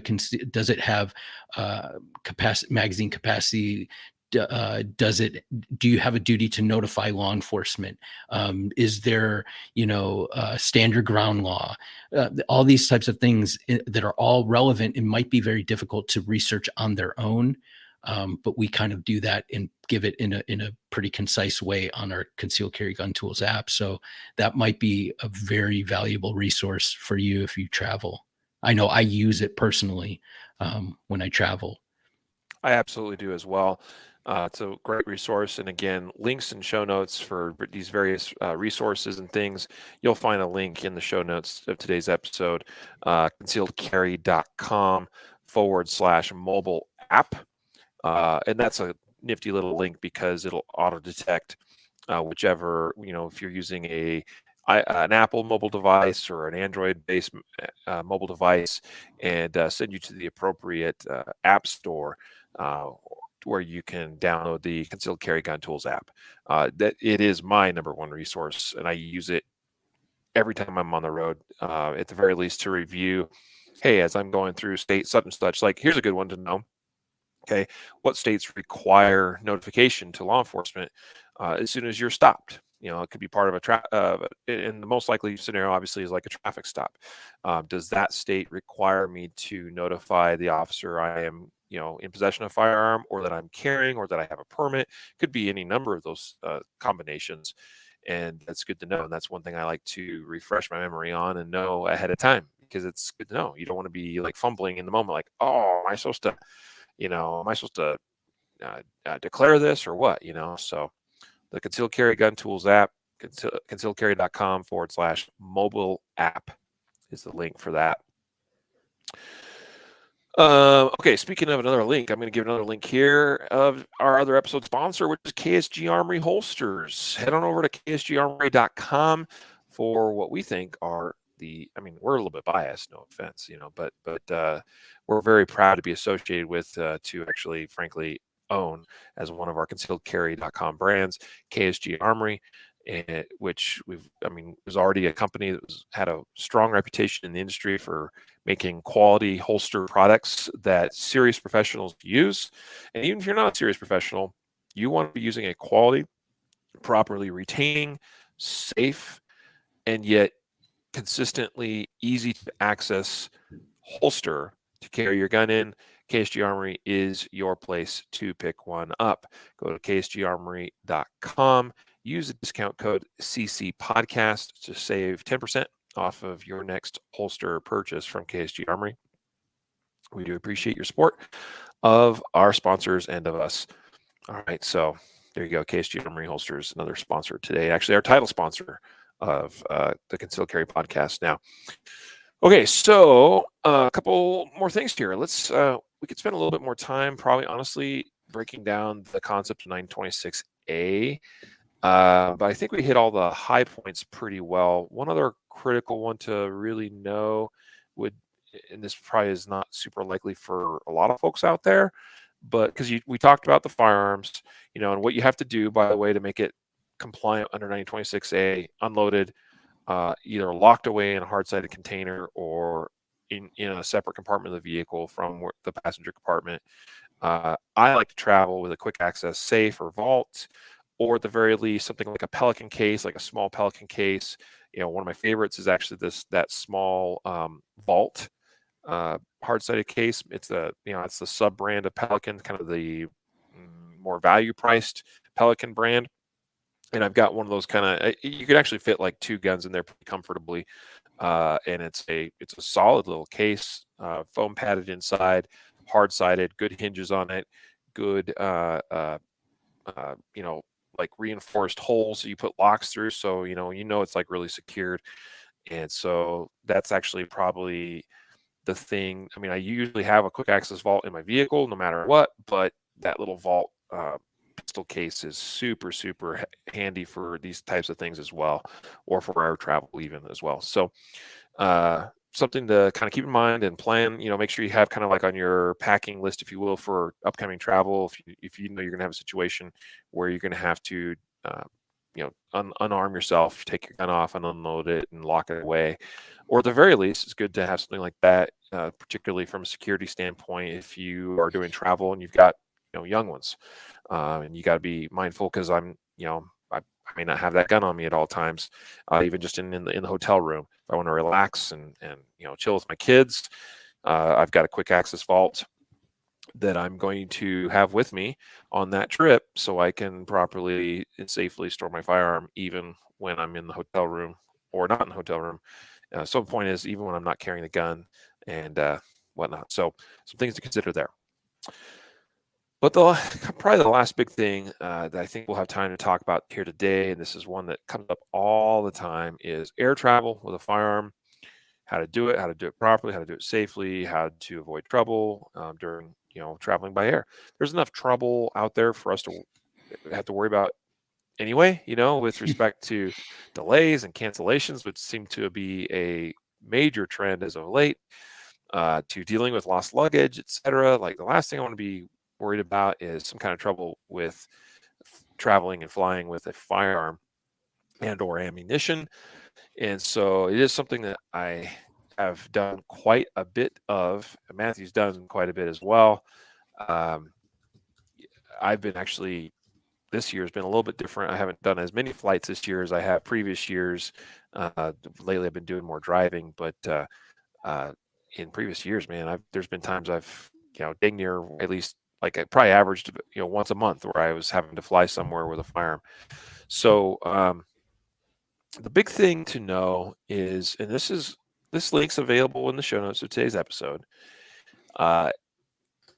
Speaker 2: capacity, magazine capacity? Do you have a duty to notify law enforcement? Is there, standard ground law? All these types of things that are all relevant and might be very difficult to research on their own. But we kind of do that and give it in a pretty concise way on our Concealed Carry Gun Tools app. So that might be a very valuable resource for you if you travel. I know I use it personally when I travel.
Speaker 1: I absolutely do as well. It's a great resource. And again, links and show notes for these various resources and things. You'll find a link in the show notes of today's episode, concealedcarry.com/mobile app. And that's a nifty little link because it'll auto detect whichever, if you're using an Apple mobile device or an Android-based mobile device, and send you to the appropriate app store where you can download the Concealed Carry Gun Tools app. That it is my number one resource, and I use it every time I'm on the road, at the very least, to review, hey, as I'm going through state such and such, like, here's a good one to know. Okay, what states require notification to law enforcement as soon as you're stopped? It could be part of and the most likely scenario, obviously, is like a traffic stop. Does that state require me to notify the officer I am, in possession of a firearm, or that I'm carrying, or that I have a permit? Could be any number of those combinations, and that's good to know. And that's one thing I like to refresh my memory on and know ahead of time, because it's good to know. You don't want to be like fumbling in the moment, like, oh, am I supposed to declare this or what? So the Concealed Carry Gun Tools app, concealedcarry.com/mobile app is the link for that. Okay, speaking of another link, I'm going to give another link here of our other episode sponsor, which is KSG Armory Holsters. Head on over to ksgarmory.com for what we think are we're a little bit biased, no offense, but we're very proud to be associated with, to actually, frankly, own as one of our concealedcarry.com brands, KSG Armory, and which was already a company that had a strong reputation in the industry for making quality holster products that serious professionals use. And even if you're not a serious professional, you want to be using a quality, properly retaining, safe, and yet consistently easy to access holster to carry your gun in. KSG Armory is your place to pick one up. Go to ksgarmory.com. Use the discount code CC Podcast to save 10% off of your next holster purchase from KSG Armory. We do appreciate your support of our sponsors and of us. All right, so There you go. KSG Armory Holsters, another sponsor today. Actually, our title sponsor of the Concealed Carry podcast now. Okay, so a couple more things here. Let's we could spend a little bit more time, probably honestly, breaking down the concept of 926A. But I think we hit all the high points pretty well. One other critical one to really know would, and this probably is not super likely for a lot of folks out there, but because we talked about the firearms, and what you have to do, by the way, to make it compliant under 926A, unloaded, either locked away in a hard-sided container or in a separate compartment of the vehicle from the passenger compartment. I like to travel with a quick access safe or vault, or at the very least, something like a Pelican case, like a small Pelican case. One of my favorites is actually that small vault hard-sided case. It's it's the sub brand of Pelican, kind of the more value-priced Pelican brand. And I've got one of those kind of, you could actually fit like 2 guns in there pretty comfortably. And it's a solid little case, foam padded inside, hard-sided, good hinges on it, good, like reinforced holes so you put locks through. So, it's like really secured. And so that's actually probably the thing. I mean, I usually have a quick access vault in my vehicle no matter what, but that little vault pistol case is super, super handy for these types of things as well, or for air travel even as well. So something to kind of keep in mind and plan, make sure you have kind of like on your packing list, if you will, for upcoming travel. If you know you're going to have a situation where you're going to have to, unarm yourself, take your gun off and unload it and lock it away. Or at the very least, it's good to have something like that, particularly from a security standpoint, if you are doing travel and you've got, young ones. And you got to be mindful, because I may not have that gun on me at all times, even just in the hotel room. If I want to relax and chill with my kids, I've got a quick access vault that I'm going to have with me on that trip, so I can properly and safely store my firearm even when I'm in the hotel room or not in the hotel room. So the point is, even when I'm not carrying the gun and whatnot. So some things to consider there. But probably the last big thing that I think we'll have time to talk about here today, and this is one that comes up all the time, is air travel with a firearm. How to do it properly, how to do it safely, how to avoid trouble during traveling by air. There's enough trouble out there for us to have to worry about anyway, with respect to delays and cancellations, which seem to be a major trend as of late, to dealing with lost luggage, etc. Like, the last thing I want to be worried about is some kind of trouble with traveling and flying with a firearm and or ammunition. And so it is something that I have done quite a bit of. Matthew's done quite a bit as well. I've been actually, this year has been a little bit different. I haven't done as many flights this year as I have previous years. Lately, I've been doing more driving, but in previous years, man, there's been times I've, dang near, at least, like, I probably averaged, once a month where I was having to fly somewhere with a firearm. So the big thing to know is, and this link's available in the show notes of today's episode, but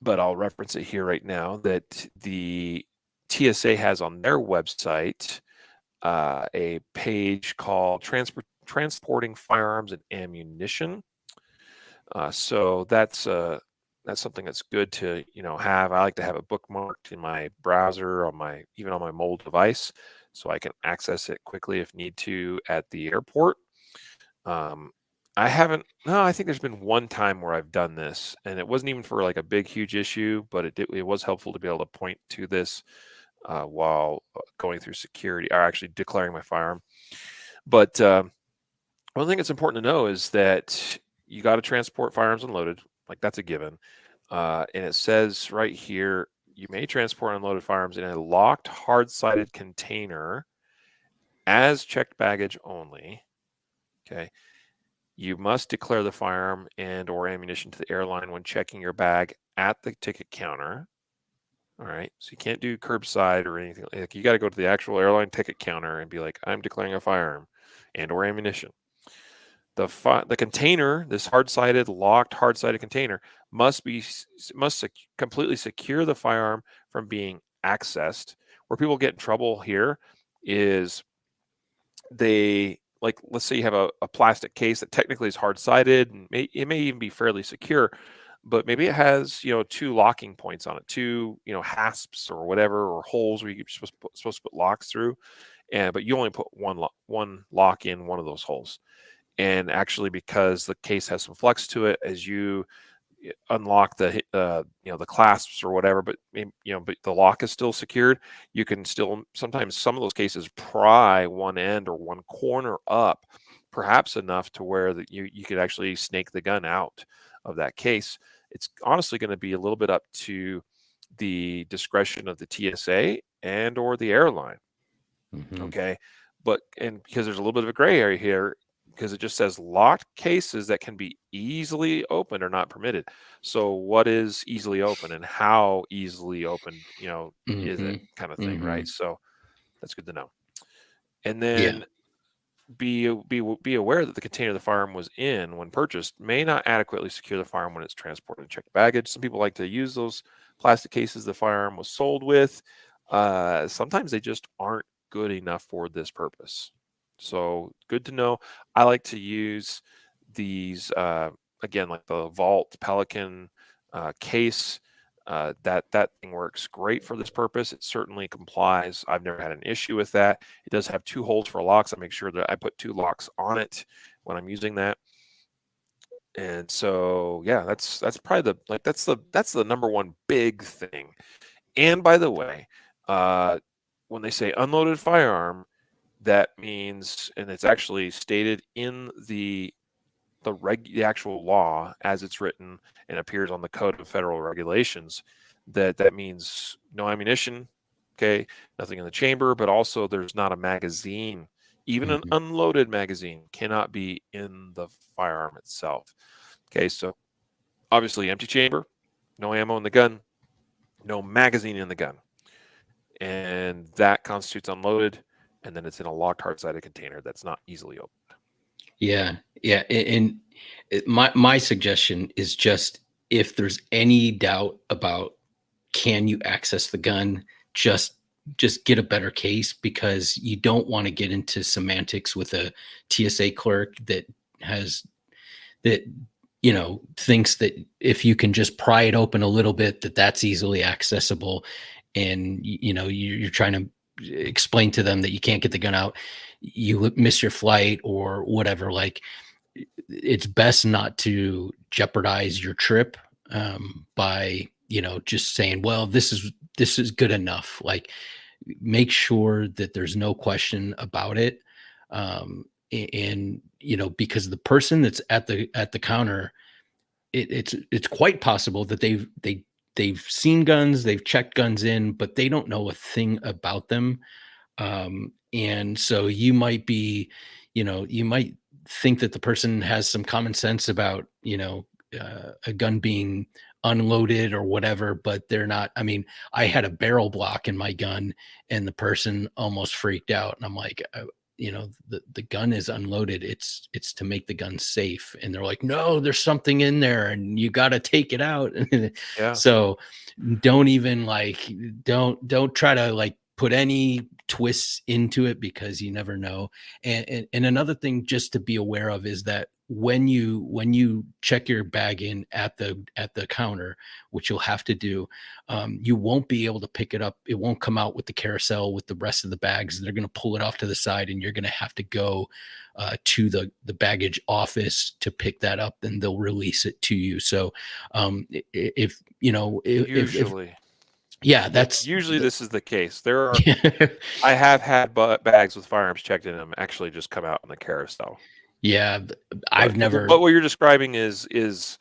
Speaker 1: I'll reference it here right now, that the TSA has on their website a page called Transporting Firearms and Ammunition. So that's something that's good to have. I like to have it bookmarked in my browser, even on my mobile device, so I can access it quickly if need to at the airport. I think there's been one time where I've done this, and it wasn't even for like a big, huge issue, but it was helpful to be able to point to this while going through security, or actually declaring my firearm. But one thing that's important to know is that you got to transport firearms unloaded. Like, that's a given. And it says right here, you may transport unloaded firearms in a locked, hard-sided container as checked baggage only. Okay. You must declare the firearm and or ammunition to the airline when checking your bag at the ticket counter. All right. So you can't do curbside or anything. Like, you got to go to the actual airline ticket counter and be like, I'm declaring a firearm and or ammunition. The container, this locked hard-sided container, must completely secure the firearm from being accessed Where people get in trouble here is they, like, let's say you have a plastic case that technically is hard-sided and it may even be fairly secure, but maybe it has, 2 locking points on it, 2, hasps or whatever, or holes where you're supposed to put locks through, but you only put one lock in one of those holes. And actually, because the case has some flex to it, as you unlock the clasps or whatever, but but the lock is still secured, you can still, sometimes some of those cases, pry one end or one corner up, perhaps enough to where that you could actually snake the gun out of that case. It's honestly going to be a little bit up to the discretion of the TSA and or the airline. Okay. And because there's a little bit of a gray area here, because it just says locked cases that can be easily opened are not permitted. So what is easily open and how easily open, is it, kind of thing, right? So that's good to know. And then be aware that the container the firearm was in when purchased may not adequately secure the firearm when it's transported and checked baggage. Some people like to use those plastic cases the firearm was sold with. Sometimes they just aren't good enough for this purpose. So good to know. I like to use these, again, like the Vault Pelican case. That thing works great for this purpose. It certainly complies. I've never had an issue with that. It does have 2 holes for locks. I make sure that I put 2 locks on it when I'm using that. And so, yeah, that's probably that's the number one big thing. And by the way, when they say unloaded firearm, that means, and it's actually stated in the actual law as it's written and appears on the Code of Federal Regulations, that means no ammunition, okay, nothing in the chamber, but also there's not a magazine. Even an unloaded magazine cannot be in the firearm itself. Okay, so obviously empty chamber, no ammo in the gun, no magazine in the gun, and that constitutes unloaded. And then it's in a locked, hard-sided container that's not easily opened.
Speaker 2: Yeah. And my suggestion is just, if there's any doubt about can you access the gun, just get a better case, because you don't want to get into semantics with a TSA clerk that thinks that if you can just pry it open a little bit, that's easily accessible, and you're trying to explain to them that you can't get the gun out, you miss your flight or whatever. Like, it's best not to jeopardize your trip by just saying, well, this is good enough. Like, make sure that there's no question about it. And because the person that's at the counter, it's quite possible that they've seen guns, they've checked guns in, but they don't know a thing about them. And so you might think that the person has some common sense about, a gun being unloaded or whatever, but they're not. I mean, I had a barrel block in my gun and the person almost freaked out. And I'm like, the gun is unloaded. It's to make the gun safe. And they're like, no, there's something in there and you got to take it out.
Speaker 1: Yeah.
Speaker 2: So don't try to put any twists into it, because you never know. And another thing just to be aware of is that when you check your bag in at the counter, which you'll have to do, you won't be able to pick it up. It won't come out with the carousel with the rest of the bags. They're going to pull it off to the side, and you're going to have to go to the baggage office to pick that up, and they'll release it to you. So
Speaker 1: Usually.
Speaker 2: That's
Speaker 1: usually this is the case. There are I have had bags with firearms checked in them actually just come out in the carousel.
Speaker 2: Yeah, I've never.
Speaker 1: But what you're describing is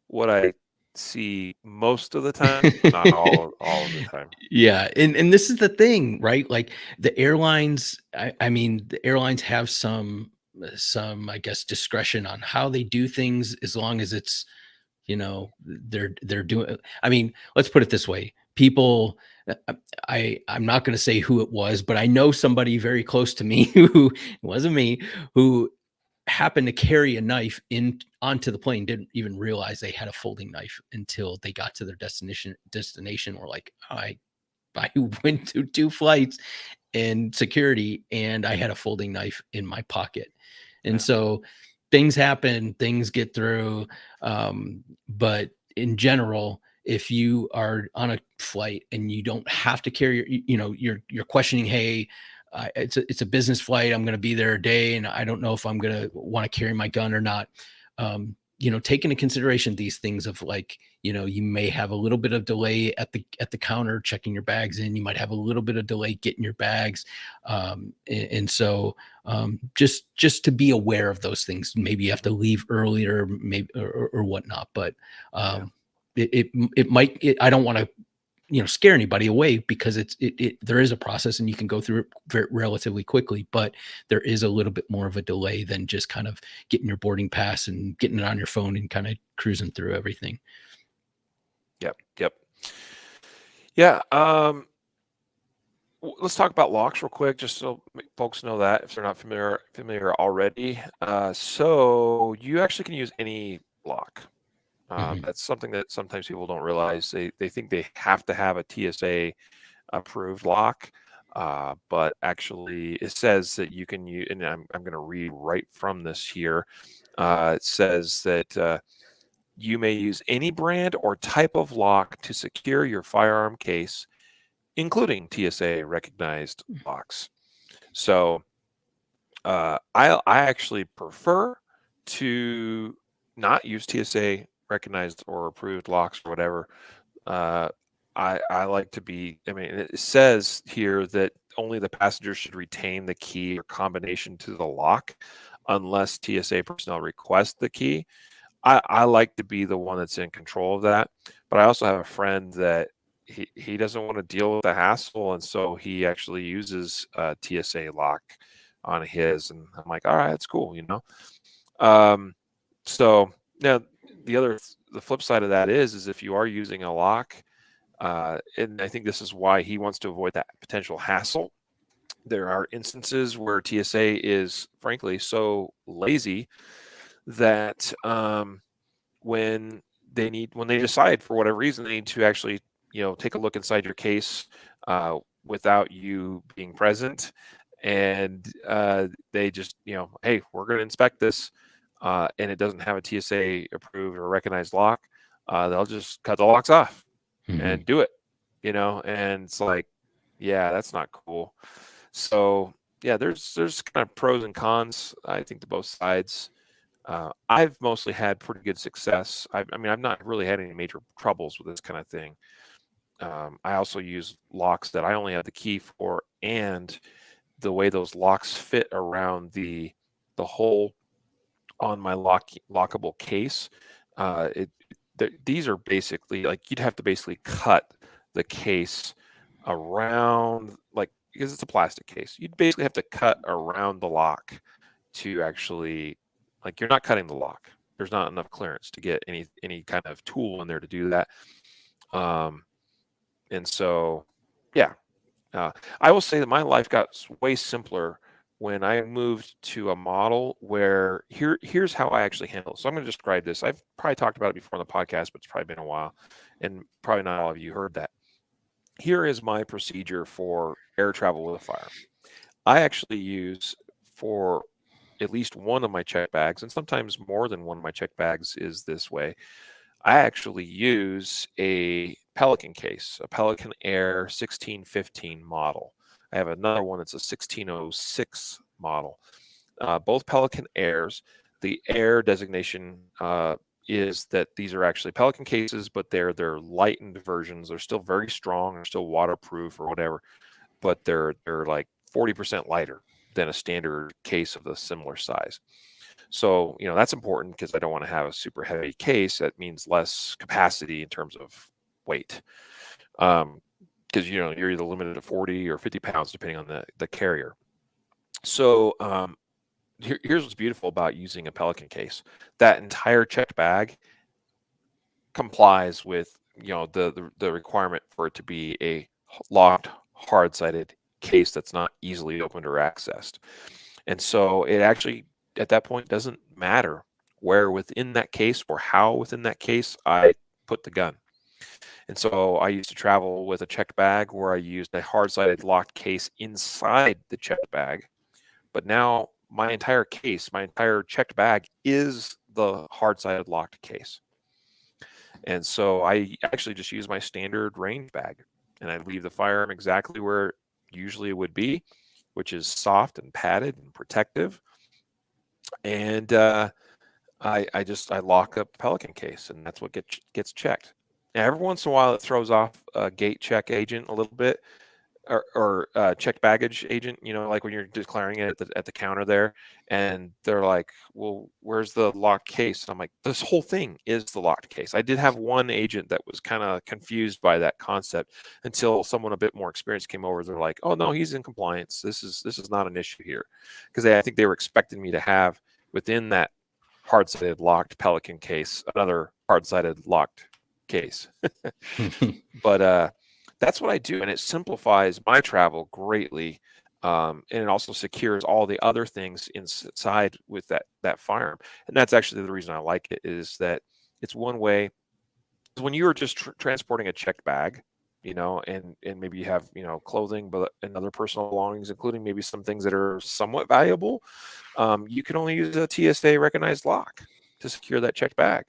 Speaker 1: what I see most of the time, not all of the time.
Speaker 2: Yeah, and this is the thing, right? Like, the airlines, I mean, the airlines have some I guess discretion on how they do things, as long as it's they're doing. I mean, let's put it this way: people. I'm not going to say who it was, but I know somebody very close to me who wasn't me, who happened to carry a knife onto the plane, didn't even realize they had a folding knife until they got to their destination. Were like, I I went to 2 flights in security, and I had a folding knife in my pocket. And so things happen, things get through. But in general, if you are on a flight and you don't have to carry you're questioning, hey, it's a business flight. I'm going to be there a day, and I don't know if I'm going to want to carry my gun or not. Take into consideration these things of like, you may have a little bit of delay at the counter checking your bags in. You might have a little bit of delay getting your bags, and so just to be aware of those things. Maybe you have to leave earlier, maybe or whatnot. But it might. I don't want to scare anybody away, because there is a process and you can go through it relatively quickly, but there is a little bit more of a delay than just kind of getting your boarding pass and getting it on your phone and kind of cruising through everything.
Speaker 1: Yep. Yeah. Let's talk about locks real quick, just so folks know that if they're not familiar already. So you actually can use any lock. That's something that sometimes people don't realize. They think they have to have a TSA approved lock, but actually it says that you can use, and I'm going to read right from this here. It says that you may use any brand or type of lock to secure your firearm case, including TSA recognized locks. So I actually prefer to not use TSA recognized or approved locks or whatever. I like to be, it says here that only the passenger should retain the key or combination to the lock unless TSA personnel request the key. I like to be the one that's in control of that, but I also have a friend that he doesn't want to deal with the hassle, and so he actually uses a TSA lock on his, and I'm like, all right, that's cool, So now the flip side of that is if you are using a lock, and I think this is why he wants to avoid that potential hassle. There are instances where TSA is frankly so lazy that when they decide for whatever reason they need to actually take a look inside your case without you being present, and they just hey, we're going to inspect this, and it doesn't have a TSA approved or recognized lock, they'll just cut the locks off and do it, and it's like, yeah, that's not cool. So yeah, there's kind of pros and cons, I think, to both sides. I've mostly had pretty good success. I've not really had any major troubles with this kind of thing. I also use locks that I only have the key for, and the way those locks fit around the hole on my lockable case, these are basically like you'd have to basically cut the case around, like, because it's a plastic case. You'd basically have to cut around the lock to actually, like, you're not cutting the lock. There's not enough clearance to get any kind of tool in there to do that. And so, yeah, I will say that my life got way simpler when I moved to a model where here's how I actually handle it. So I'm going to describe this. I've probably talked about it before on the podcast, but it's probably been a while, and probably not all of you heard that. Here is my procedure for air travel with a firearm. I actually use, for at least one of my check bags, and sometimes more than one of my check bags is this way, I actually use a Pelican case, a Pelican Air 1615 model. I have another one that's a 1606 model. Both Pelican Airs. The Air designation is that these are actually Pelican cases, but they're lightened versions. They're still very strong. They're still waterproof or whatever, but they're like 40% lighter than a standard case of a similar size. So, that's important because I don't want to have a super heavy case. That means less capacity in terms of weight. Because, you're either limited to 40 or 50 pounds, depending on the carrier. So here's what's beautiful about using a Pelican case. That entire checked bag complies with, the requirement for it to be a locked, hard-sided case that's not easily opened or accessed. And so it actually, at that point, doesn't matter where within that case or how within that case I put the gun. And so I used to travel with a checked bag where I used a hard-sided locked case inside the checked bag. But now my entire case, my entire checked bag is the hard-sided locked case. And so I actually just use my standard range bag, and I leave the firearm exactly where usually it would be, which is soft and padded and protective. And I lock up the Pelican case, and that's what gets checked. Now, every once in a while, it throws off a gate check agent a little bit, or checked baggage agent. Like when you're declaring it at the counter there, and they're like, "Well, where's the locked case?" And I'm like, "This whole thing is the locked case." I did have one agent that was kind of confused by that concept until someone a bit more experienced came over. They're like, "Oh no, he's in compliance. This is not an issue here," because I think they were expecting me to have within that hard-sided locked Pelican case another hard-sided locked case. But that's what I do, and it simplifies my travel greatly, and it also secures all the other things inside with that firearm. And that's actually the reason I like it, is that it's one way. When you are just transporting a checked bag, and maybe you have clothing, and other personal belongings, including maybe some things that are somewhat valuable, you can only use a TSA recognized lock to secure that checked bag,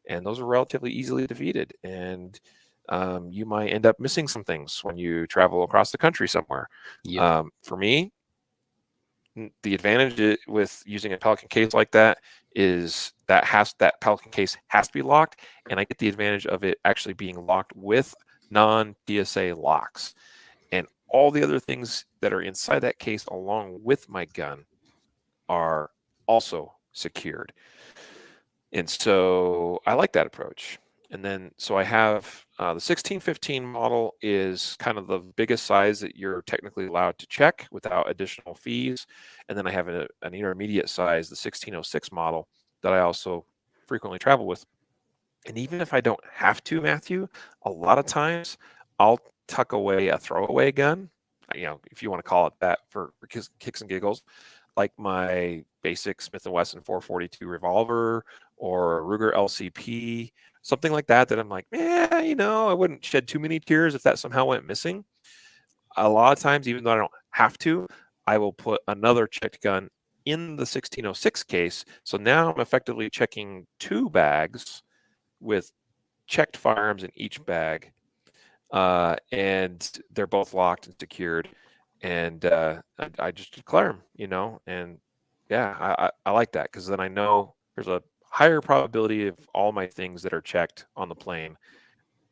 Speaker 1: and those are relatively easily defeated. And you might end up missing some things when you travel across the country somewhere.
Speaker 2: Yep.
Speaker 1: For me, the advantage with using a Pelican case like that is that Pelican case has to be locked, and I get the advantage of it actually being locked with non-TSA locks, and all the other things that are inside that case along with my gun are also secured. And so I like that approach. And then so I have the 1615 model is kind of the biggest size that you're technically allowed to check without additional fees. And then I have an intermediate size, the 1606 model, that I also frequently travel with. And even if I don't have to, Matthew, a lot of times I'll tuck away a throwaway gun, if you want to call it that for kicks and giggles, like my basic Smith & Wesson 442 revolver or a Ruger LCP, something like that I'm like, I wouldn't shed too many tears if that somehow went missing. A lot of times, even though I don't have to, I will put another checked gun in the 1606 case. So now I'm effectively checking two bags with checked firearms in each bag, and they're both locked and secured. And I just declare them, and yeah, I like that, because then I know there's a higher probability of all my things that are checked on the plane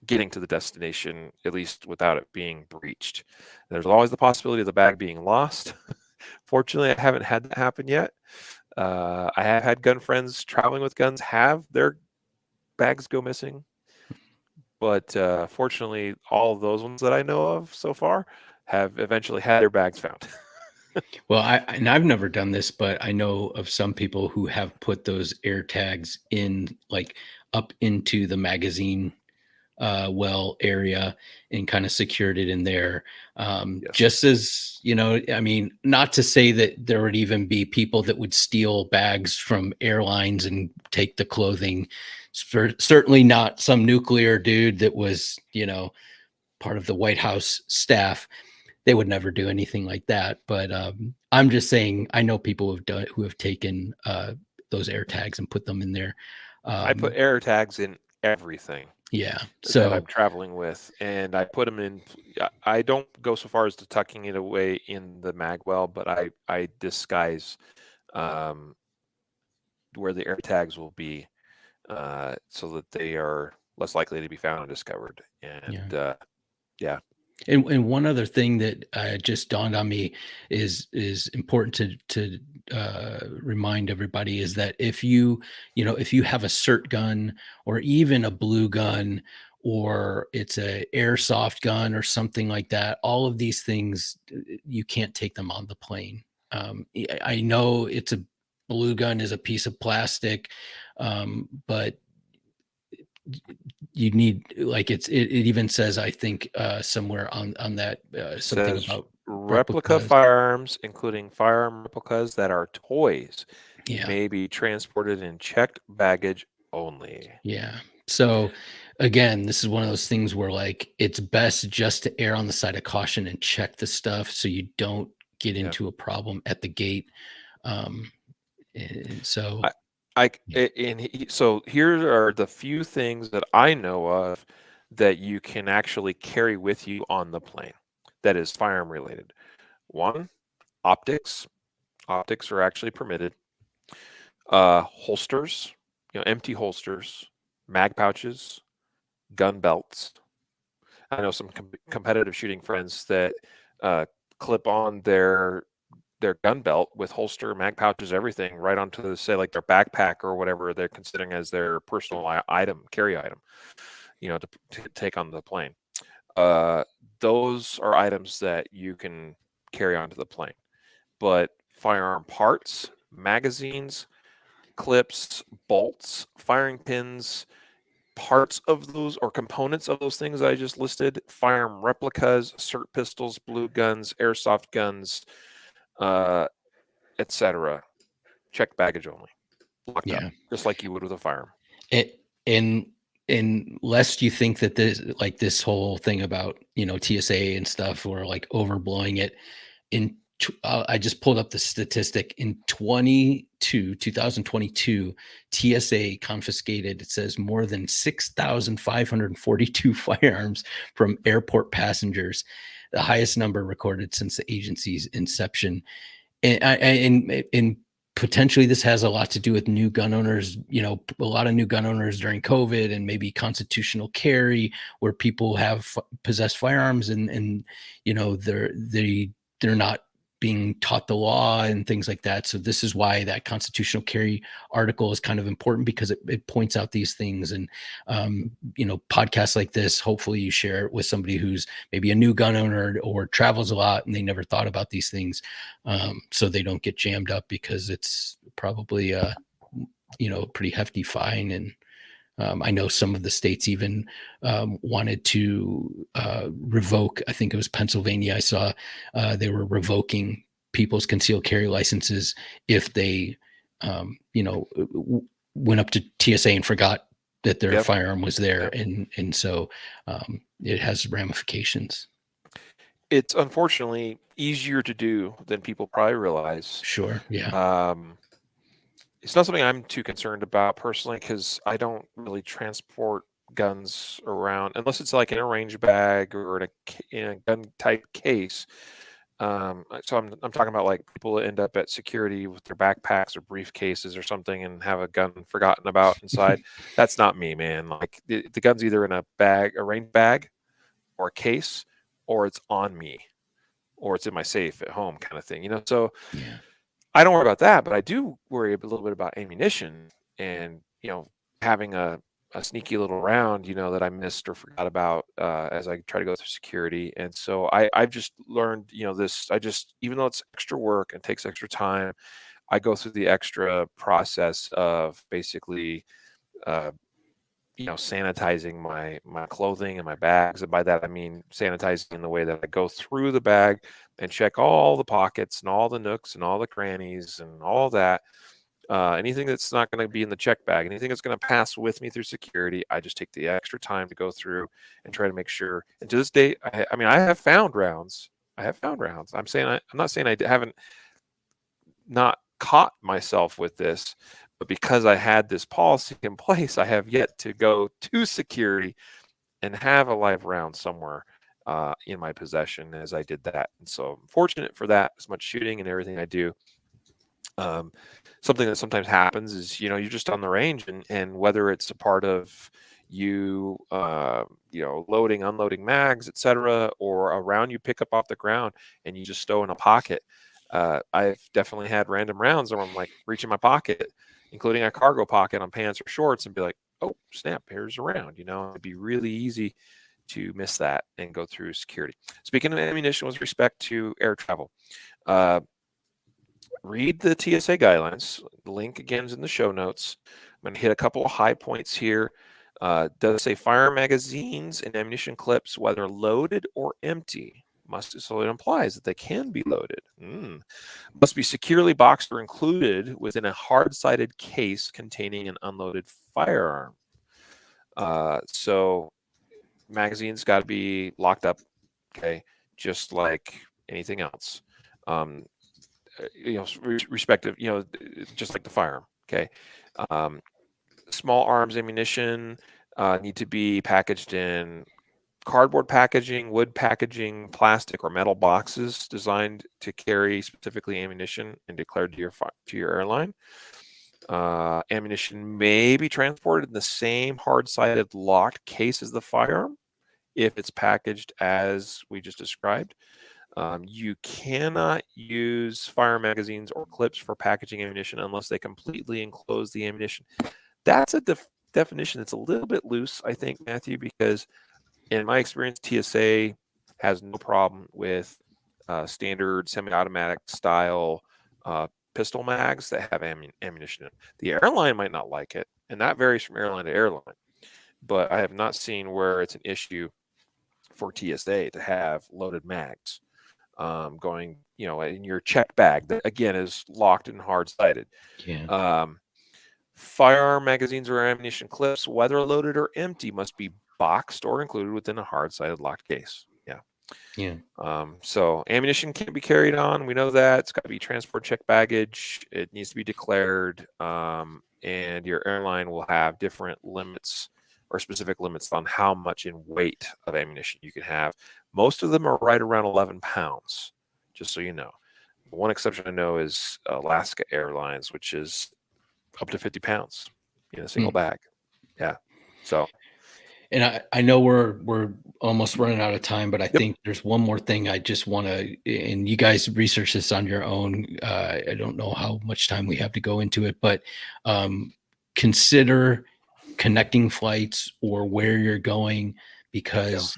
Speaker 1: getting to the destination, at least without it being breached. There's always the possibility of the bag being lost. Fortunately, I haven't had that happen yet. I have had gun friends traveling with guns have their bags go missing, but fortunately, all of those ones that I know of so far have eventually had their bags found.
Speaker 2: Well, I've never done this, but I know of some people who have put those air tags in, like, up into the magazine well area, and kind of secured it in there.
Speaker 1: Yes.
Speaker 2: Just as, I mean, not to say that there would even be people that would steal bags from airlines and take the clothing. Certainly not some nuclear dude that was, part of the White House staff. They would never do anything like that. But I'm just saying, I know people who have taken those air tags and put them in there.
Speaker 1: I put air tags in everything.
Speaker 2: Yeah.
Speaker 1: That I'm traveling with, and I put them in. I don't go so far as to tucking it away in the magwell, but I disguise where the air tags will be, so that they are less likely to be found and discovered. And yeah.
Speaker 2: And one other thing that just dawned on me is important to remind everybody is that if you have a cert gun, or even a blue gun, or it's a airsoft gun or something like that, all of these things, you can't take them on the plane. I know it's a blue gun is a piece of plastic, but you need, like, it even says, I think somewhere on that something about
Speaker 1: replica firearms, including firearm replicas that are toys,
Speaker 2: yeah,
Speaker 1: may be transported in checked baggage only.
Speaker 2: yeah. So again, this is one of those things where like it's best just to err on the side of caution and check the stuff so you don't get into a problem at the gate. And so,
Speaker 1: so here are the few things that I know of that you can actually carry with you on the plane that is firearm related. One, optics. Optics are actually permitted. Holsters, empty holsters, mag pouches, gun belts. I know some competitive shooting friends that clip on their gun belt with holster, mag pouches, everything right onto say like their backpack or whatever they're considering as their personal item, carry item, to take on the plane. Those are items that you can carry onto the plane. But firearm parts, magazines, clips, bolts, firing pins, parts of those or components of those things I just listed, firearm replicas, SIRT pistols, blue guns, airsoft guns, etc. Check baggage only. Locked up, just like you would with a firearm.
Speaker 2: And lest you think that this whole thing about TSA and stuff or like overblowing it, I just pulled up the statistic in 2022 TSA confiscated, it says, more than 6,542 firearms from airport passengers, the highest number recorded since the agency's inception. And potentially this has a lot to do with new gun owners, a lot of new gun owners during COVID and maybe constitutional carry where people have possessed firearms and they're not being taught the law and things like that. So this is why that constitutional carry article is kind of important, because it points out these things. And, podcasts like this, hopefully you share it with somebody who's maybe a new gun owner or travels a lot and they never thought about these things. So they don't get jammed up, because it's probably a pretty hefty fine. And I know some of the states even wanted to revoke, I think it was Pennsylvania, I saw they were revoking people's concealed carry licenses if they, went up to TSA and forgot that their firearm was there. And so it has ramifications.
Speaker 1: It's unfortunately easier to do than people probably realize.
Speaker 2: Sure. Yeah.
Speaker 1: It's not something I'm too concerned about personally, because I don't really transport guns around unless it's like in a range bag or in a gun type case. So I'm talking about like people that end up at security with their backpacks or briefcases or something and have a gun forgotten about inside. That's not me, man. Like the gun's either in a bag, a range bag, or a case, or it's on me, or it's in my safe at home, kind of thing. So.
Speaker 2: Yeah.
Speaker 1: I don't worry about that, but I do worry a little bit about ammunition and, having a sneaky little round, that I missed or forgot about as I try to go through security. And so I've just learned, even though it's extra work and takes extra time, I go through the extra process of basically, sanitizing my clothing and my bags. And by that, I mean sanitizing in the way that I go through the bag and check all the pockets and all the nooks and all the crannies and all that. Anything that's not going to be in the check bag, anything that's going to pass with me through security, I just take the extra time to go through and try to make sure. And to this day, I have found rounds. I'm not saying I haven't not caught myself with this, but because I had this policy in place, I have yet to go to security and have a live round somewhere in my possession as I did that. And so I'm fortunate for that, as much shooting and everything I do. Something that sometimes happens is, you're just on the range and whether it's a part of you, loading, unloading mags, etc., or a round you pick up off the ground and you just stow in a pocket. I've definitely had random rounds where I'm like reaching my pocket, including a cargo pocket on pants or shorts, and be like, oh, snap, here's a round. It'd be really easy to miss that and go through security. Speaking of ammunition with respect to air travel, read the TSA guidelines. The link again is in the show notes. I'm going to hit a couple of high points here. Does say fire magazines and ammunition clips, whether loaded or empty, so it implies that they can be loaded. Must be securely boxed or included within a hard-sided case containing an unloaded firearm. So magazines got to be locked up, okay, just like anything else. Respective, just like the firearm, okay. Um, Small arms ammunition need to be packaged in cardboard packaging, wood packaging, plastic or metal boxes designed to carry specifically ammunition and declared to your airline. Ammunition may be transported in the same hard-sided locked case as the firearm if it's packaged as we just described. You cannot use fire magazines or clips for packaging ammunition unless they completely enclose the ammunition. That's a definition that's a little bit loose, I think, Matthew, because in my experience, TSA has no problem with standard semi-automatic style pistol mags that have ammunition in it. The airline might not like it, and that varies from airline to airline. But I have not seen where it's an issue for TSA to have loaded mags going, in your checked bag that again is locked and hard-sided.
Speaker 2: Yeah.
Speaker 1: Firearm magazines or ammunition clips, whether loaded or empty, must be boxed or included within a hard-sided locked case. Yeah.
Speaker 2: Yeah.
Speaker 1: So ammunition can't be carried on. We know that. It's got to be transport check baggage. It needs to be declared. And your airline will have different limits or specific limits on how much in weight of ammunition you can have. Most of them are right around 11 pounds, just so you know. One exception I know is Alaska Airlines, which is up to 50 pounds in a single bag. Yeah. So.
Speaker 2: And I know we're almost running out of time, but I think there's one more thing I just want to, and you guys research this on your own. I don't know how much time we have to go into it, but consider connecting flights or where you're going, because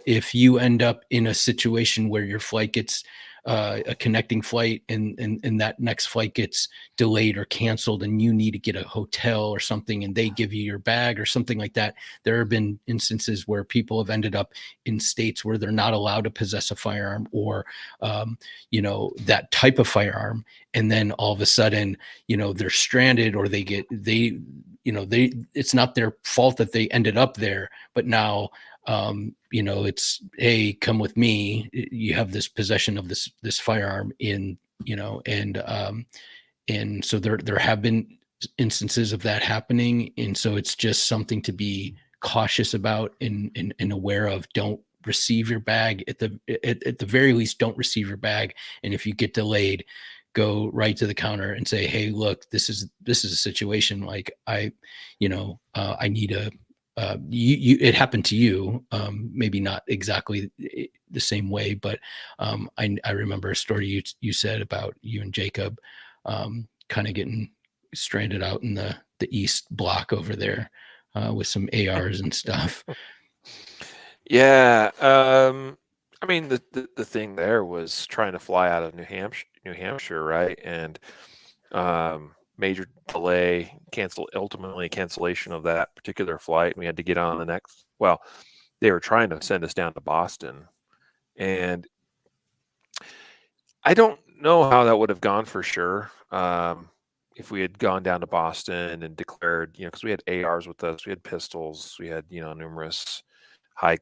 Speaker 2: if you end up in a situation where your flight gets a connecting flight and that next flight gets delayed or canceled and you need to get a hotel or something and they give you your bag or something like that. There have been instances where people have ended up in states where they're not allowed to possess a firearm or, that type of firearm. And then all of a sudden, they're stranded or it's not their fault that they ended up there, but now, it's, hey, come with me. You have this possession of this firearm and so there have been instances of that happening. And so it's just something to be cautious about and aware of. Don't receive your bag at the very least, don't receive your bag. And if you get delayed, go right to the counter and say, hey, look, this is a situation like I need a, it happened to you, maybe not exactly the same way, but I remember a story you said about you and Jacob kind of getting stranded out in the East Block over there with some ARs and stuff.
Speaker 1: Yeah. I mean, the thing there was trying to fly out of New Hampshire, right? And major delay, ultimately cancellation of that particular flight. We had to get on the next. Well, they were trying to send us down to Boston, and I don't know how that would have gone for sure. If we had gone down to Boston and declared, because we had ARs with us, we had pistols, we had, numerous high,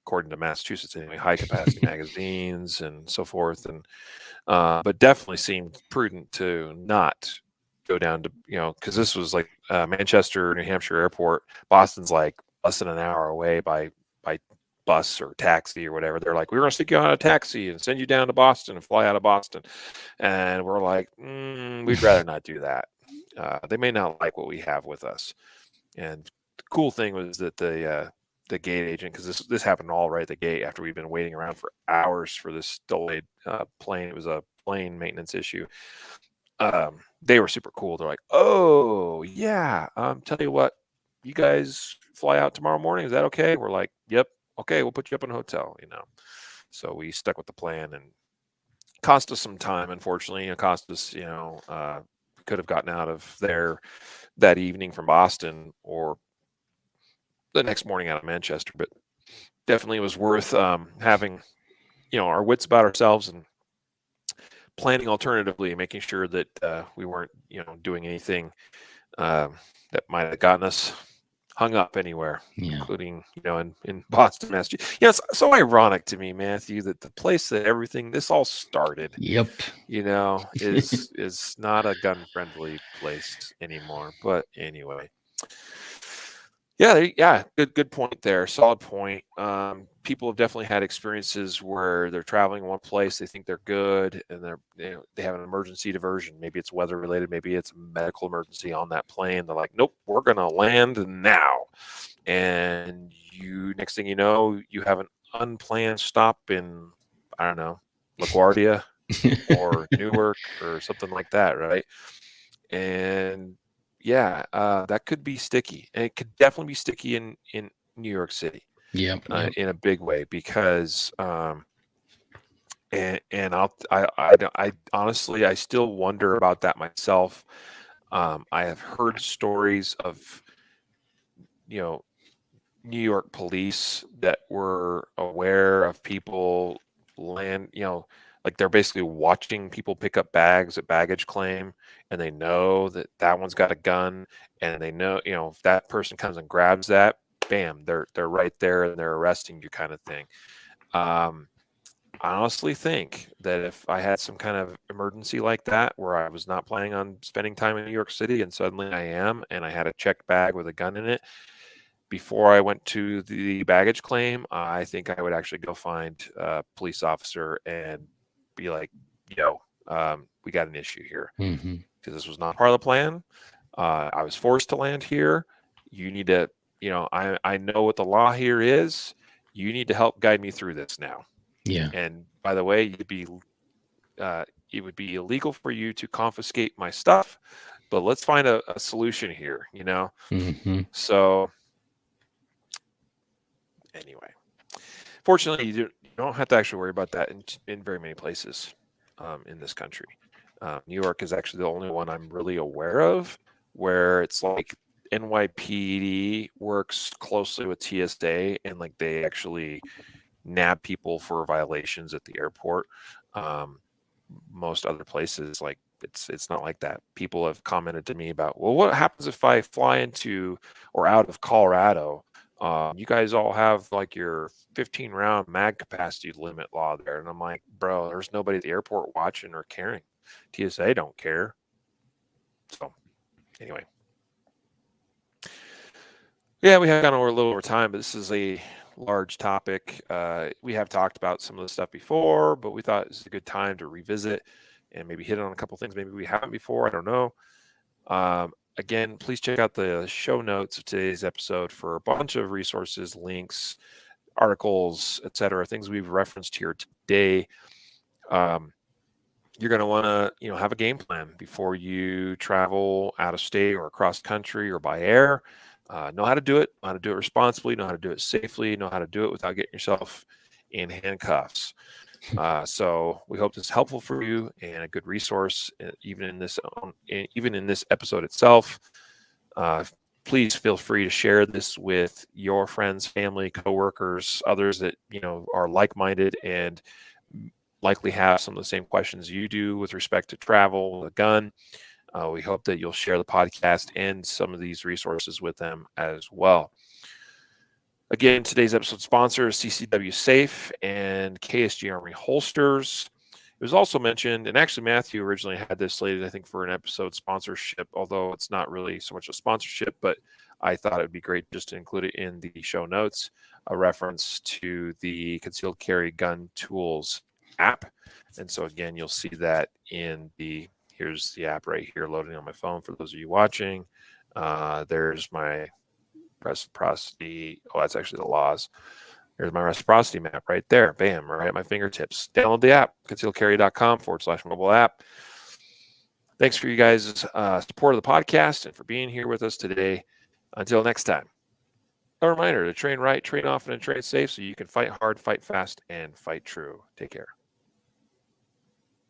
Speaker 1: according to Massachusetts anyway, high capacity magazines and so forth. And, but definitely seemed prudent to not go down to, because this was like Manchester, New Hampshire airport. Boston's like less than an hour away by bus or taxi or whatever. They're like, we're going to stick you on a taxi and send you down to Boston and fly out of Boston. And we're like, we'd rather not do that. They may not like what we have with us. And the cool thing was that the gate agent, because this happened all right at the gate after we've been waiting around for hours for this delayed plane. It was a plane maintenance issue. They were super cool. They're like, oh yeah, tell you what, you guys fly out tomorrow morning. Is that okay? We're like, yep. Okay, we'll put you up in a hotel, So we stuck with the plan and cost us some time, unfortunately. It cost us, we could have gotten out of there that evening from Boston or the next morning out of Manchester, but definitely was worth having, our wits about ourselves and planning alternatively, making sure that we weren't, doing anything that might have gotten us hung up anywhere,
Speaker 2: Yeah.
Speaker 1: including, in Boston, Massachusetts. It's so ironic to me, Matthew, that the place that this all started,
Speaker 2: Yep.
Speaker 1: is not a gun-friendly place anymore. But anyway. Yeah, good point there. Solid point. People have definitely had experiences where they're traveling one place, they think they're good, and they have an emergency diversion. Maybe it's weather related, maybe it's a medical emergency on that plane. They're like, nope, we're gonna land now. And next thing you know, you have an unplanned stop in, I don't know, LaGuardia or Newark or something like that, right? And yeah, that could be sticky, and it could definitely be sticky in New York City,
Speaker 2: Yep.
Speaker 1: in a big way, because and I honestly, I still wonder about that myself. I have heard stories of, New York police that were aware of people like they're basically watching people pick up bags at baggage claim, and they know that one's got a gun, and they know, if that person comes and grabs that, bam, they're right there and they're arresting you, kind of thing. I honestly think that if I had some kind of emergency like that, where I was not planning on spending time in New York City and suddenly I am, and I had a checked bag with a gun in it, before I went to the baggage claim, I think I would actually go find a police officer and be like, yo, we got an issue here,
Speaker 2: Mm-hmm.
Speaker 1: because this was not part of the plan. I was forced to land here. You need to, I know what the law here is. You need to help guide me through this now.
Speaker 2: Yeah.
Speaker 1: And by the way, it would be illegal for you to confiscate my stuff, but let's find a solution here,
Speaker 2: Mm-hmm.
Speaker 1: So anyway, fortunately, you don't have to actually worry about that in very many places in this country. New York is actually the only one I'm really aware of where it's like NYPD works closely with TSA, and like they actually nab people for violations at the airport. Most other places, like it's not like that. People have commented to me about, well, what happens if I fly into or out of Colorado? You guys all have like your 15 round mag capacity limit law there. And I'm like, bro, there's nobody at the airport watching or caring. TSA don't care. So anyway. Yeah, we have gone over a little over time, but this is a large topic. We have talked about some of the stuff before, but we thought this is a good time to revisit and maybe hit on a couple things maybe we haven't before. I don't know. Again, please check out the show notes of today's episode for a bunch of resources, links, articles, etc., things we've referenced here today. You're going to want to, have a game plan before you travel out of state or across country or by air. Know how to do it, responsibly, know how to do it safely, know how to do it without getting yourself in handcuffs. So we hope this is helpful for you and a good resource, even in this episode itself. Please feel free to share this with your friends, family, coworkers, others that are like-minded and likely have some of the same questions you do with respect to travel with a gun. We hope that you'll share the podcast and some of these resources with them as well. Again, today's episode sponsor is CCW Safe and KSG Armory Holsters. It was also mentioned, and actually Matthew originally had this slated, I think, for an episode sponsorship, although it's not really so much a sponsorship, but I thought it would be great just to include it in the show notes, a reference to the Concealed Carry Gun Tools app. And so again, you'll see that here's the app right here loading on my phone for those of you watching. There's my reciprocity. Oh, that's actually the laws. There's my reciprocity map right there. Bam, right at my fingertips. Download the app, concealedcarry.com/mobile app. Thanks for you guys' support of the podcast and for being here with us today. Until next time, a reminder to train right, train often, and train safe so you can fight hard, fight fast, and fight true. Take care.